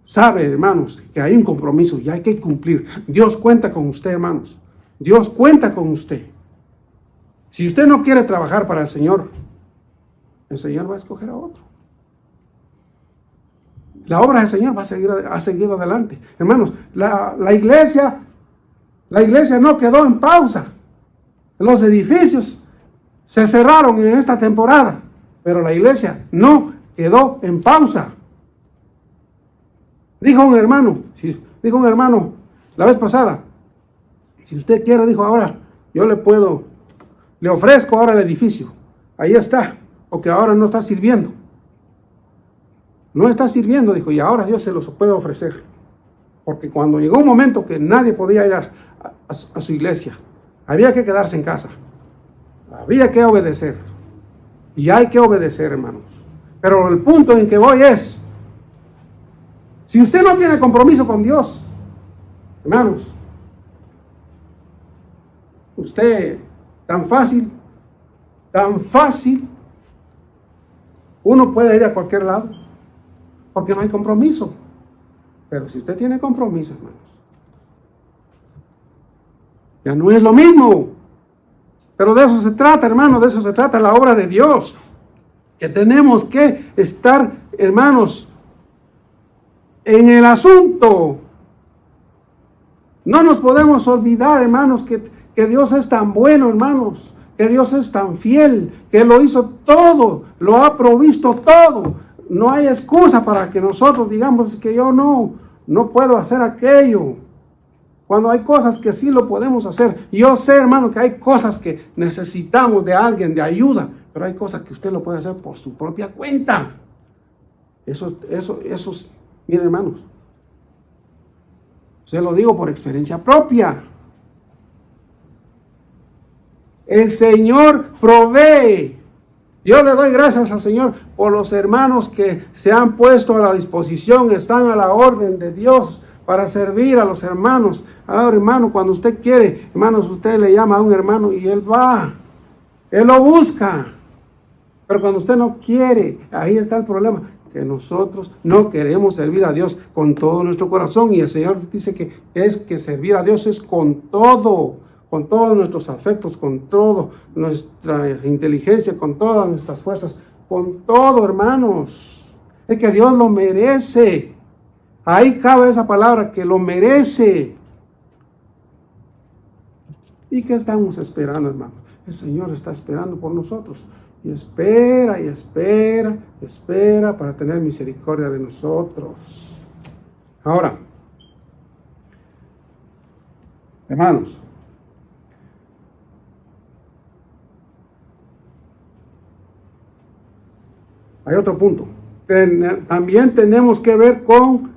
sabe, hermanos, que hay un compromiso y hay que cumplir. Dios cuenta con usted, hermanos. Dios cuenta con usted. Si usted no quiere trabajar para el Señor va a escoger a otro. La obra del Señor va a seguir adelante. Hermanos, la iglesia no quedó en pausa. Los edificios se cerraron en esta temporada, pero la iglesia no quedó en pausa. Dijo un hermano la vez pasada, si usted quiere, dijo, ahora yo le ofrezco ahora el edificio. Ahí está, porque ahora no está sirviendo. No está sirviendo, dijo, y ahora yo se los puedo ofrecer. Porque cuando llegó un momento que nadie podía ir a su iglesia, había que quedarse en casa. Había que obedecer. Y hay que obedecer, hermanos. Pero el punto en que voy es, si usted no tiene compromiso con Dios, hermanos, usted tan fácil, uno puede ir a cualquier lado, porque no hay compromiso. Pero si usted tiene compromiso, hermanos, ya no es lo mismo. Pero de eso se trata, hermanos, de eso se trata la obra de Dios. Que tenemos que estar, hermanos, en el asunto. No nos podemos olvidar, hermanos, que Dios es tan bueno, hermanos, que Dios es tan fiel, que lo hizo todo, lo ha provisto todo. No hay excusa para que nosotros digamos que yo no puedo hacer aquello. Cuando hay cosas que sí lo podemos hacer. Yo sé, hermano, que hay cosas que necesitamos de alguien, de ayuda, pero hay cosas que usted lo puede hacer por su propia cuenta. Eso, miren, hermanos, se lo digo por experiencia propia. El Señor provee. Yo le doy gracias al Señor por los hermanos que se han puesto a la disposición, están a la orden de Dios para servir a los hermanos. Ahora, hermano, cuando usted quiere, hermanos, usted le llama a un hermano y él va, él lo busca. Pero cuando usted no quiere, ahí está el problema, que nosotros no queremos servir a Dios con todo nuestro corazón, y el Señor dice que servir a Dios es con todos nuestros afectos, con toda nuestra inteligencia, con todas nuestras fuerzas, con todo, hermanos. Es que Dios lo merece. Ahí cabe esa palabra, que lo merece. ¿Y qué estamos esperando, hermano? El Señor está esperando por nosotros. Y espera, y espera, espera para tener misericordia de nosotros. Ahora, hermanos, hay otro punto. También tenemos que ver con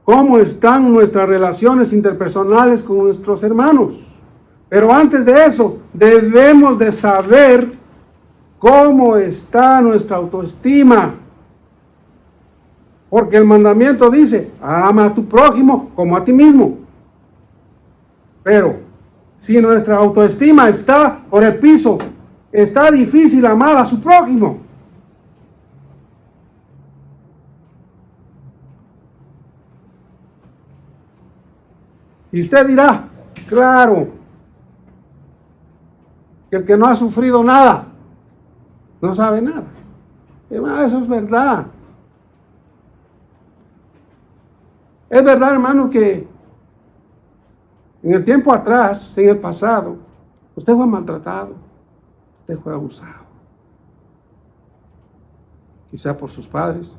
cómo están nuestras relaciones interpersonales con nuestros hermanos. Pero antes de eso, debemos de saber cómo está nuestra autoestima. Porque el mandamiento dice, ama a tu prójimo como a ti mismo. Pero si nuestra autoestima está por el piso, está difícil amar a su prójimo. Y usted dirá, claro, que el que no ha sufrido nada, no sabe nada. Eso es verdad. Es verdad, hermano, que en el tiempo atrás, en el pasado, usted fue maltratado, usted fue abusado. Quizá por sus padres,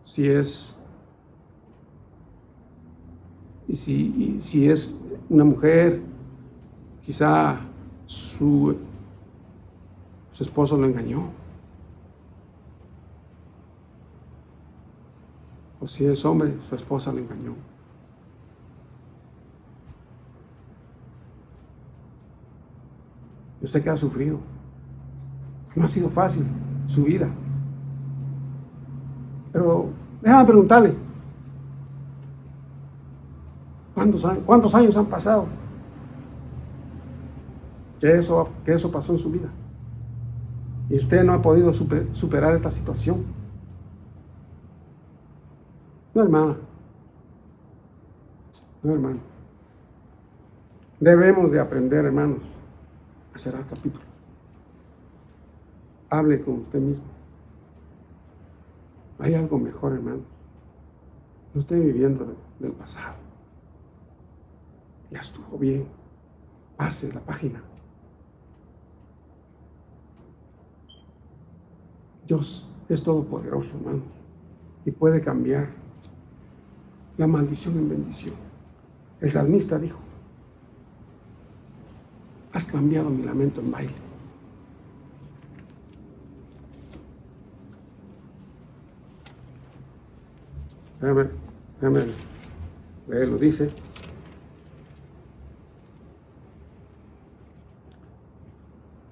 si es una mujer, quizá su esposo lo engañó. O si es hombre, su esposa lo engañó. Yo sé que ha sufrido. No ha sido fácil su vida. Pero déjame preguntarle, ¿cuántos años han pasado que eso pasó en su vida? Y usted no ha podido superar esta situación. No, hermana. No, hermano. Debemos de aprender, hermanos, a cerrar capítulos. Hable con usted mismo. Hay algo mejor, hermano. No esté viviendo del pasado. Ya estuvo bien. Pase la página. Dios es todopoderoso, hermanos, y puede cambiar la maldición en bendición. El salmista dijo: has cambiado mi lamento en baile. Déjame leerlo, dice: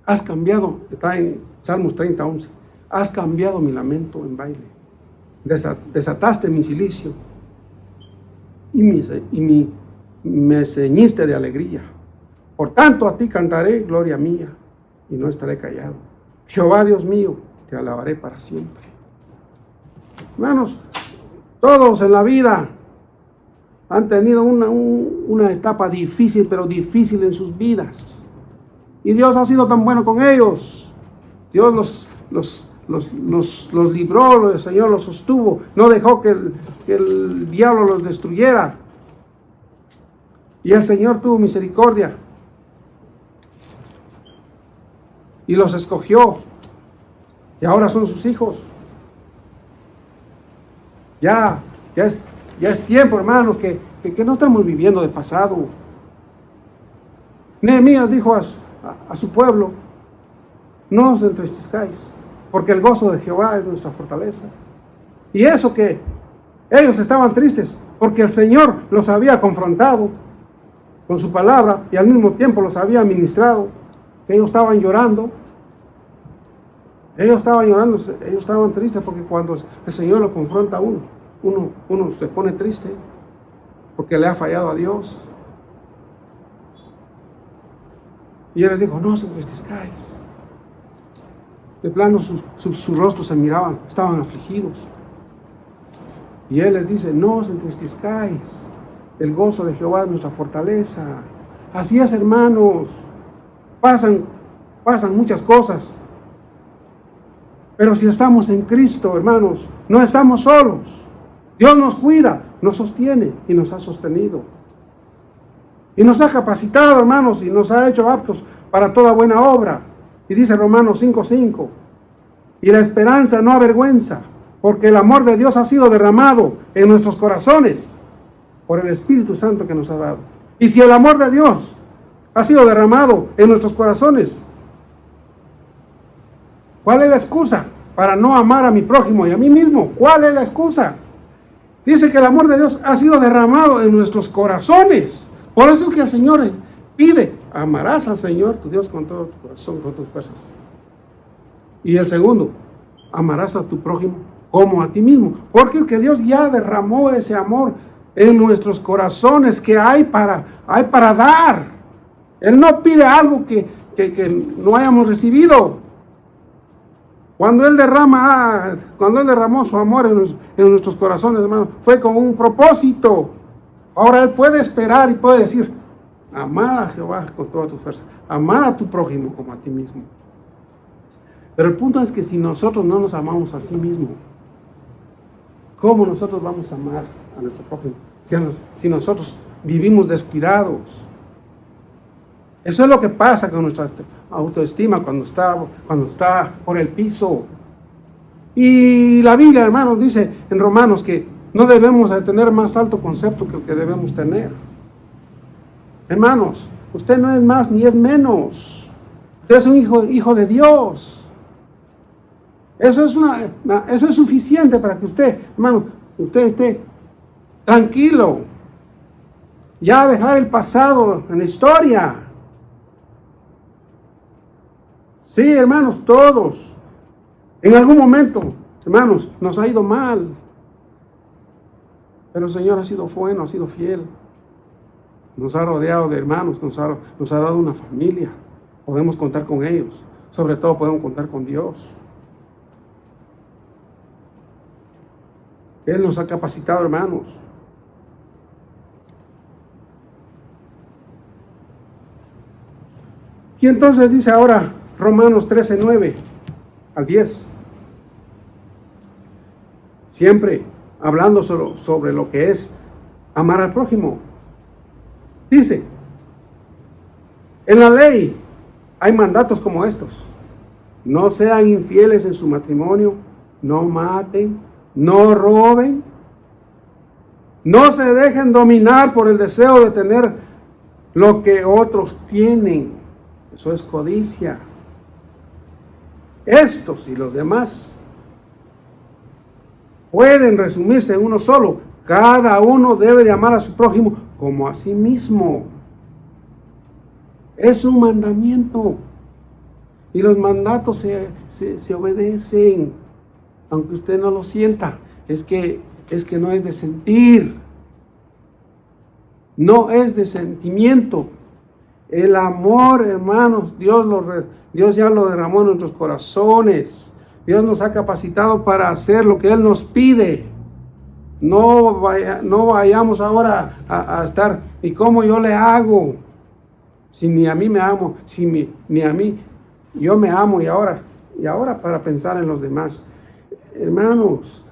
has cambiado, está en Salmos 30:11, has cambiado mi lamento en baile, desataste mi cilicio y me ceñiste de alegría. Por tanto a ti cantaré gloria mía y no estaré callado. Jehová Dios mío, te alabaré para siempre. Hermanos, todos en la vida han tenido una etapa difícil, pero difícil en sus vidas. Y Dios ha sido tan bueno con ellos. Dios los libró, el Señor los sostuvo. No dejó que el diablo los destruyera. Y el Señor tuvo misericordia. Y los escogió. Y ahora son sus hijos. Ya es tiempo, hermanos, que no estamos viviendo de pasado. Nehemías dijo a su pueblo: no os entristezcáis, porque el gozo de Jehová es nuestra fortaleza. Y eso que ellos estaban tristes, porque el Señor los había confrontado con su palabra y al mismo tiempo los había ministrado, que ellos estaban llorando. Ellos estaban tristes, porque cuando el Señor lo confronta a uno se pone triste, porque le ha fallado a Dios. Y Él les dijo: no os entristezcáis. De plano sus rostros se miraban, estaban afligidos. Y Él les dice: no os entristezcáis, el gozo de Jehová es nuestra fortaleza. Así es, hermanos, pasan muchas cosas, pero si estamos en Cristo, hermanos, no estamos solos. Dios nos cuida, nos sostiene y nos ha sostenido. Y nos ha capacitado, hermanos, y nos ha hecho aptos para toda buena obra. Y dice Romanos 5:5, y la esperanza no avergüenza, porque el amor de Dios ha sido derramado en nuestros corazones por el Espíritu Santo que nos ha dado. Y si el amor de Dios ha sido derramado en nuestros corazones, ¿cuál es la excusa para no amar a mi prójimo y a mí mismo? ¿Cuál es la excusa? Dice que el amor de Dios ha sido derramado en nuestros corazones. Por eso es que el Señor pide: amarás al Señor tu Dios con todo tu corazón, con tus fuerzas. Y el segundo, amarás a tu prójimo como a ti mismo. Porque el que Dios ya derramó ese amor en nuestros corazones que hay para dar. Él no pide algo que no hayamos recibido. Cuando Él derramó su amor en nuestros corazones, hermano, fue con un propósito. Ahora Él puede esperar y puede decir: amar a Jehová con toda tu fuerza, amar a tu prójimo como a ti mismo. Pero el punto es que si nosotros no nos amamos a sí mismos, ¿cómo nosotros vamos a amar a nuestro prójimo? Si nosotros vivimos descuidados. Eso es lo que pasa con nuestra autoestima cuando está por el piso. Y la Biblia, hermanos, dice en Romanos que no debemos de tener más alto concepto que el que debemos tener. Hermanos, usted no es más ni es menos. Usted es un hijo de Dios. Eso es suficiente para que usted, hermano, usted esté tranquilo. Ya dejar el pasado en la historia. Sí, hermanos, todos. En algún momento, hermanos, nos ha ido mal. Pero el Señor ha sido bueno, ha sido fiel. Nos ha rodeado de hermanos, nos ha dado una familia. Podemos contar con ellos. Sobre todo podemos contar con Dios. Él nos ha capacitado, hermanos. Y entonces dice ahora Romanos 13, 9 al 10. Siempre hablando sobre lo que es amar al prójimo. Dice, en la ley hay mandatos como estos: no sean infieles en su matrimonio, no maten, no roben, no se dejen dominar por el deseo de tener lo que otros tienen. Eso es codicia. Estos y los demás pueden resumirse en uno solo: cada uno debe de amar a su prójimo como a sí mismo. Es un mandamiento. Y los mandatos se obedecen, aunque usted no lo sienta. Es que no es de sentir. No es de sentimiento. El amor, hermanos, Dios ya lo derramó en nuestros corazones. Dios nos ha capacitado para hacer lo que Él nos pide. No vayamos ahora a estar, ¿y cómo yo le hago? Si ni a mí me amo, ni a mí, yo me amo y ahora para pensar en los demás. Hermanos,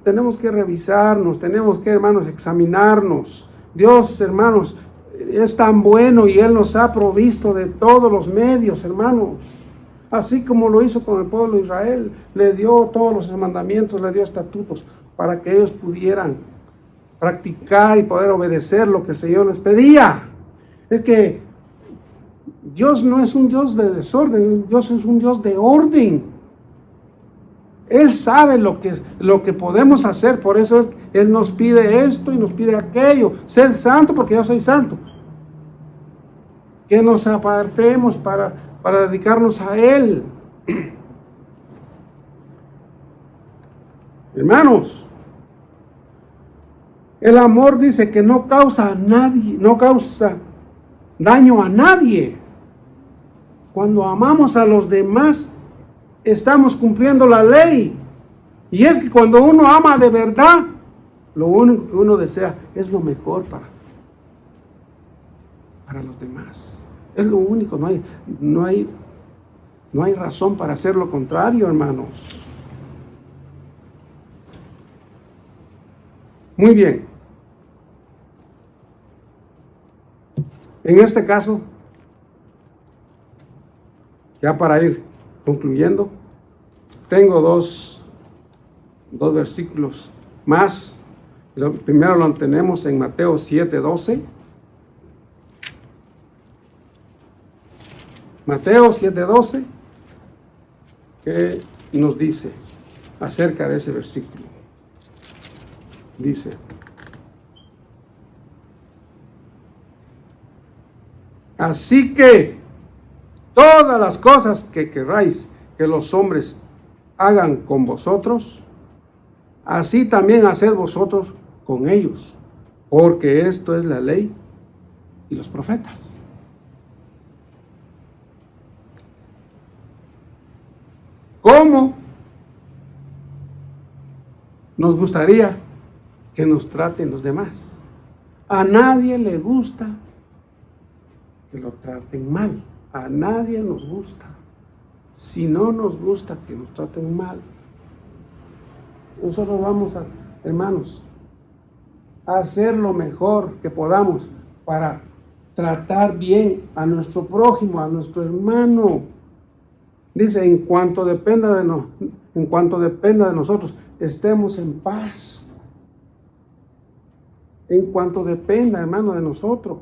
tenemos que revisarnos, tenemos que, hermanos, examinarnos. Dios, hermanos, es tan bueno y Él nos ha provisto de todos los medios, hermanos. Así como lo hizo con el pueblo de Israel, le dio todos los mandamientos, le dio estatutos para que ellos pudieran practicar y poder obedecer lo que el Señor les pedía. Es que Dios no es un Dios de desorden, Dios es un Dios de orden. Él sabe lo que podemos hacer, por eso Él nos pide esto y nos pide aquello. Ser santo porque yo soy santo. Que nos apartemos para dedicarnos a Él. Hermanos, el amor dice que no causa daño a nadie. Cuando amamos a los demás, estamos cumpliendo la ley. Y es que cuando uno ama de verdad, lo único que uno desea es lo mejor para los demás. Es lo único, no hay razón para hacer lo contrario, hermanos. Muy bien. En este caso, ya para ir concluyendo, tengo dos versículos más. Primero lo tenemos en Mateo 7:12. Mateo 7:12, que nos dice acerca de ese versículo. Dice: así que todas las cosas que queráis que los hombres hagan con vosotros, así también haced vosotros con ellos, porque esto es la ley y los profetas. ¿Cómo nos gustaría que nos traten los demás? A nadie le gusta que lo traten mal. A nadie nos gusta. Si no nos gusta que nos traten mal, nosotros vamos a, hermanos, a hacer lo mejor que podamos para tratar bien a nuestro prójimo, a nuestro hermano. Dice, en cuanto dependa de nosotros, estemos en paz. En cuanto dependa, hermano, de nosotros.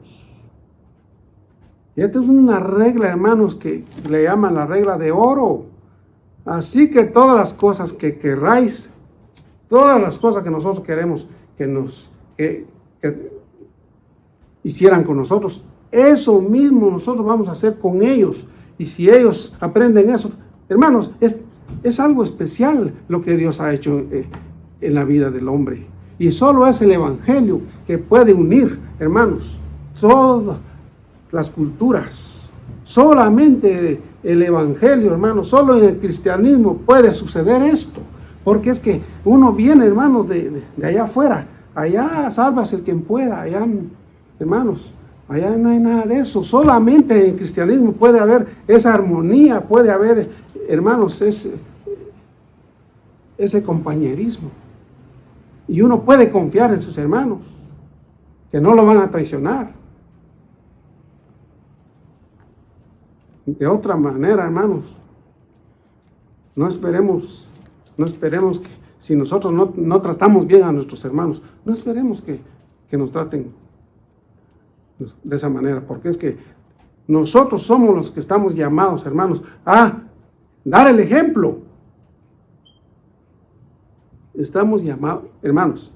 Y esta es una regla, hermanos, que le llaman la regla de oro. Así que todas las cosas que queráis, todas las cosas que nosotros queremos que hicieran con nosotros, eso mismo nosotros vamos a hacer con ellos. Y si ellos aprenden eso, hermanos, es algo especial lo que Dios ha hecho en la vida del hombre. Y solo es el Evangelio que puede unir, hermanos, todas las culturas. Solamente el Evangelio, hermanos, solo en el cristianismo puede suceder esto. Porque es que uno viene, hermanos, de allá afuera. Allá sálvase el quien pueda. Allá, hermanos, allá no hay nada de eso. Solamente en cristianismo puede haber esa armonía, puede haber, hermanos, ese compañerismo. Y uno puede confiar en sus hermanos, que no lo van a traicionar. De otra manera, hermanos, no esperemos que si nosotros no tratamos bien a nuestros hermanos, no esperemos que nos traten de esa manera, porque es que nosotros somos los que estamos llamados, hermanos, a dar el ejemplo. Estamos llamados, hermanos,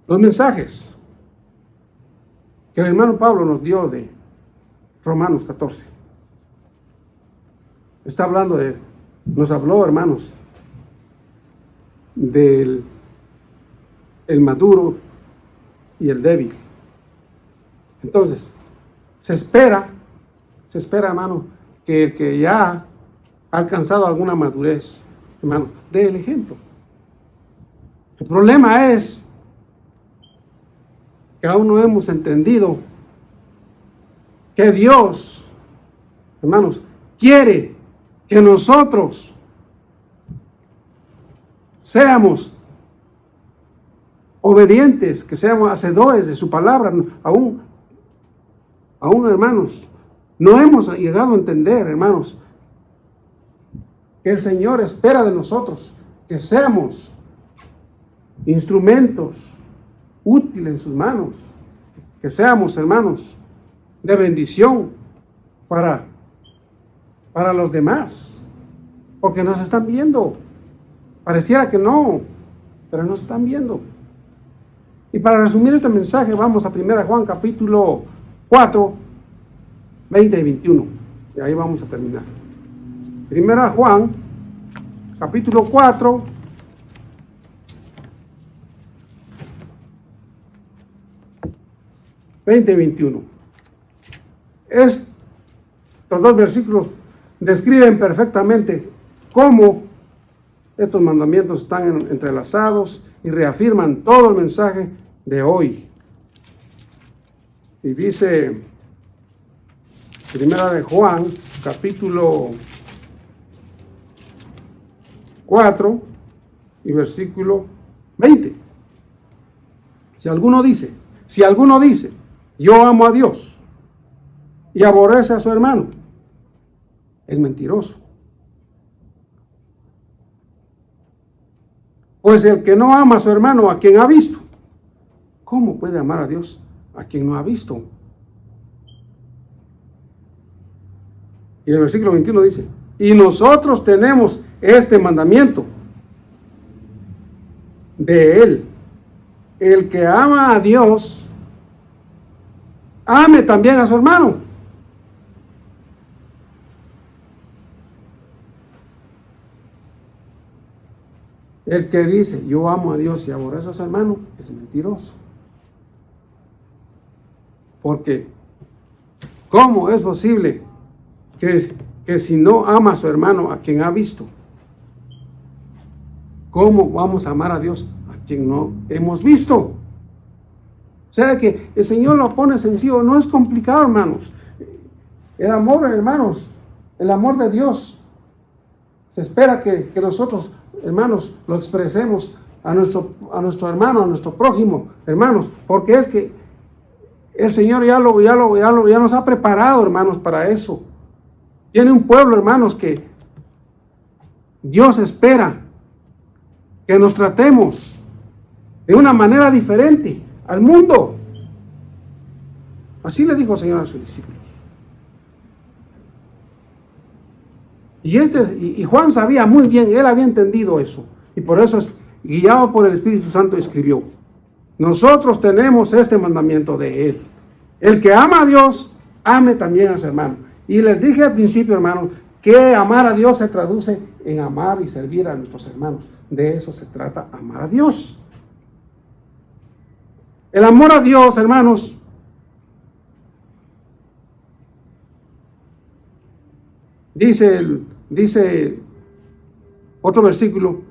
los mensajes que el hermano Pablo nos dio de Romanos 14. Está hablando nos habló, hermanos, del el maduro y el débil. Entonces, se espera, hermano, que el que ya ha alcanzado alguna madurez, hermano, dé el ejemplo. El problema es que aún no hemos entendido que Dios, hermanos, quiere que nosotros seamos obedientes, que seamos hacedores de su palabra. Aún, hermanos, no hemos llegado a entender, hermanos, que el Señor espera de nosotros que seamos instrumentos útiles en sus manos, que seamos, hermanos, de bendición para los demás, porque nos están viendo. Pareciera que no, pero nos están viendo. Y para resumir este mensaje, vamos a 1 Juan capítulo 4, 20 y 21. Y ahí vamos a terminar. 1 Juan capítulo 4, ...20 y 21. Estos dos versículos describen perfectamente cómo estos mandamientos están entrelazados y reafirman todo el mensaje de hoy. Y dice 1 Juan, capítulo 4 y versículo 20. Si alguno dice, yo amo a Dios y aborrece a su hermano, es mentiroso. Pues el que no ama a su hermano, a quien ha visto, ¿cómo puede amar a Dios a quien no ha visto? Y el versículo 21 dice, y nosotros tenemos este mandamiento de Él: el que ama a Dios, ame también a su hermano. El que dice, yo amo a Dios y aborrece a su hermano, es mentiroso. Porque, ¿cómo es posible que si no ama a su hermano, a quien ha visto, cómo vamos a amar a Dios a quien no hemos visto? O sea que el Señor lo pone sencillo, no es complicado, hermanos. El amor, hermanos, el amor de Dios, se espera que nosotros, hermanos, lo expresemos a nuestro hermano, a nuestro prójimo, hermanos, porque es que el Señor ya nos ha preparado, hermanos, para eso. Tiene un pueblo, hermanos, que Dios espera que nos tratemos de una manera diferente al mundo. Así le dijo el Señor a sus discípulos. Y Juan sabía muy bien, él había entendido eso. Y por eso, guiado por el Espíritu Santo, escribió: nosotros tenemos este mandamiento de Él: el que ama a Dios, ame también a su hermano. Y les dije al principio, hermanos, que amar a Dios se traduce en amar y servir a nuestros hermanos. De eso se trata, amar a Dios. El amor a Dios, hermanos, dice Otro versículo.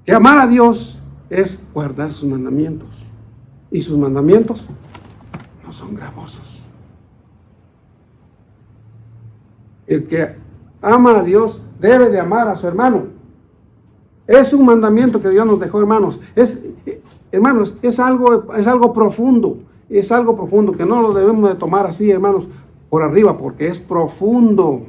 Que amar a Dios es guardar sus mandamientos. Y sus mandamientos no son gravosos. El que ama a Dios debe de amar a su hermano. Es un mandamiento que Dios nos dejó, hermanos. Hermanos, es algo profundo. Es algo profundo que no lo debemos de tomar así, hermanos, por arriba, porque es profundo.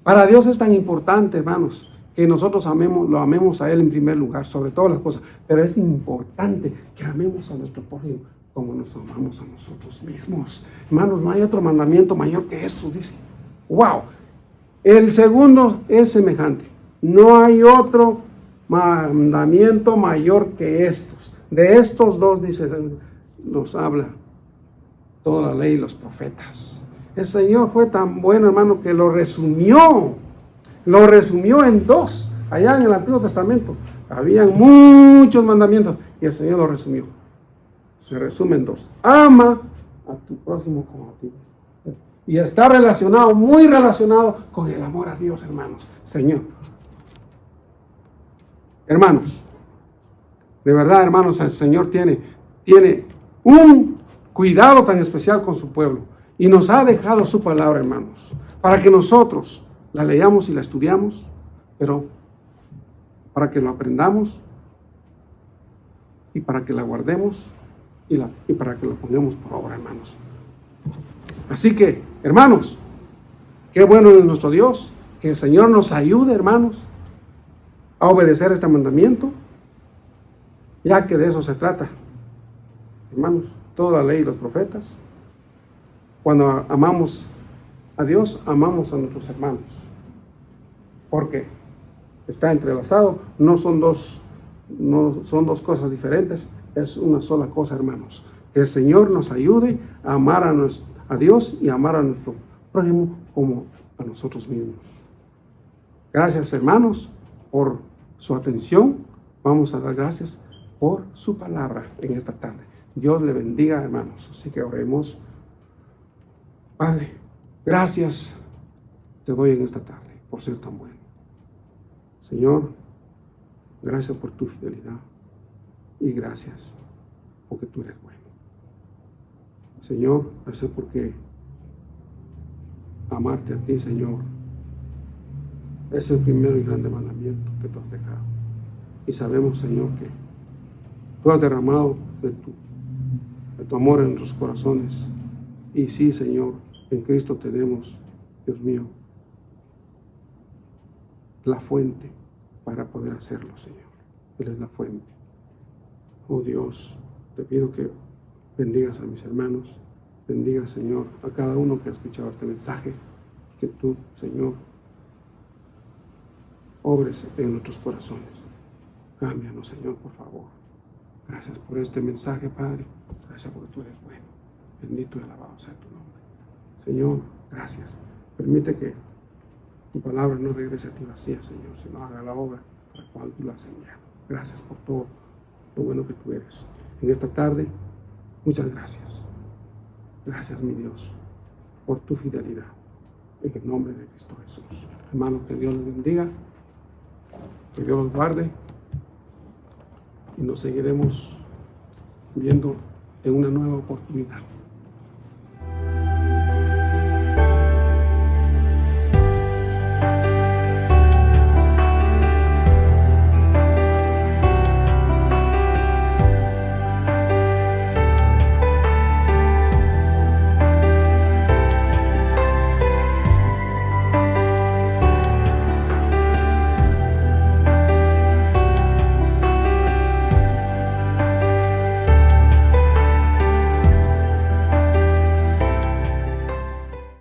Para Dios es tan importante, hermanos, que nosotros lo amemos a Él en primer lugar, sobre todas las cosas. Pero es importante que amemos a nuestro prójimo como nos amamos a nosotros mismos. Hermanos, no hay otro mandamiento mayor que estos, dice. ¡Wow! El segundo es semejante. No hay otro mandamiento mayor que estos. De estos dos, dice, nos habla toda la ley y los profetas. El Señor fue tan bueno, hermano, que lo resumió en dos. Allá en el Antiguo Testamento habían muchos mandamientos y el Señor lo resumió. Se resume en dos. Ama a tu prójimo como a ti mismo. Y está muy relacionado con el amor a Dios, hermanos. Señor. Hermanos, de verdad, hermanos, el Señor tiene un cuidado tan especial con su pueblo. Y nos ha dejado su palabra, hermanos, para que nosotros la leamos y la estudiamos, pero para que lo aprendamos y para que la guardemos y para que lo pongamos por obra, hermanos. Así que, hermanos, qué bueno es nuestro Dios, que el Señor nos ayude, hermanos, a obedecer este mandamiento, ya que de eso se trata, hermanos, toda la ley y los profetas. Cuando amamos a Dios, amamos a nuestros hermanos, porque está entrelazado, no son dos cosas diferentes, es una sola cosa, hermanos. Que el Señor nos ayude a amar a Dios y a amar a nuestro prójimo como a nosotros mismos. Gracias, hermanos, por su atención. Vamos a dar gracias por su palabra en esta tarde. Dios le bendiga, hermanos. Así que oremos. Padre, gracias te doy en esta tarde por ser tan bueno. Señor, gracias por tu fidelidad y gracias porque tú eres bueno. Señor, gracias porque amarte a ti, Señor, es el primero y grande mandamiento que tú has dejado. Y sabemos, Señor, que tú has derramado de tu amor en nuestros corazones. Y sí, Señor, en Cristo tenemos, Dios mío, la fuente para poder hacerlo, Señor. Él es la fuente. Oh Dios, te pido que bendigas a mis hermanos, bendiga, Señor, a cada uno que ha escuchado este mensaje, que tú, Señor, obres en nuestros corazones. Cámbianos, Señor, por favor. Gracias por este mensaje, Padre. Gracias porque tú eres bueno. Bendito y alabado sea tu nombre. Señor, gracias. Permite que tu palabra no regrese a ti vacía, Señor, sino haga la obra para la cual tú la has enviado. Gracias por todo lo bueno que tú eres. En esta tarde, muchas gracias. Gracias, mi Dios, por tu fidelidad. En el nombre de Cristo Jesús. Hermanos, que Dios les bendiga, que Dios los guarde y nos seguiremos viendo en una nueva oportunidad.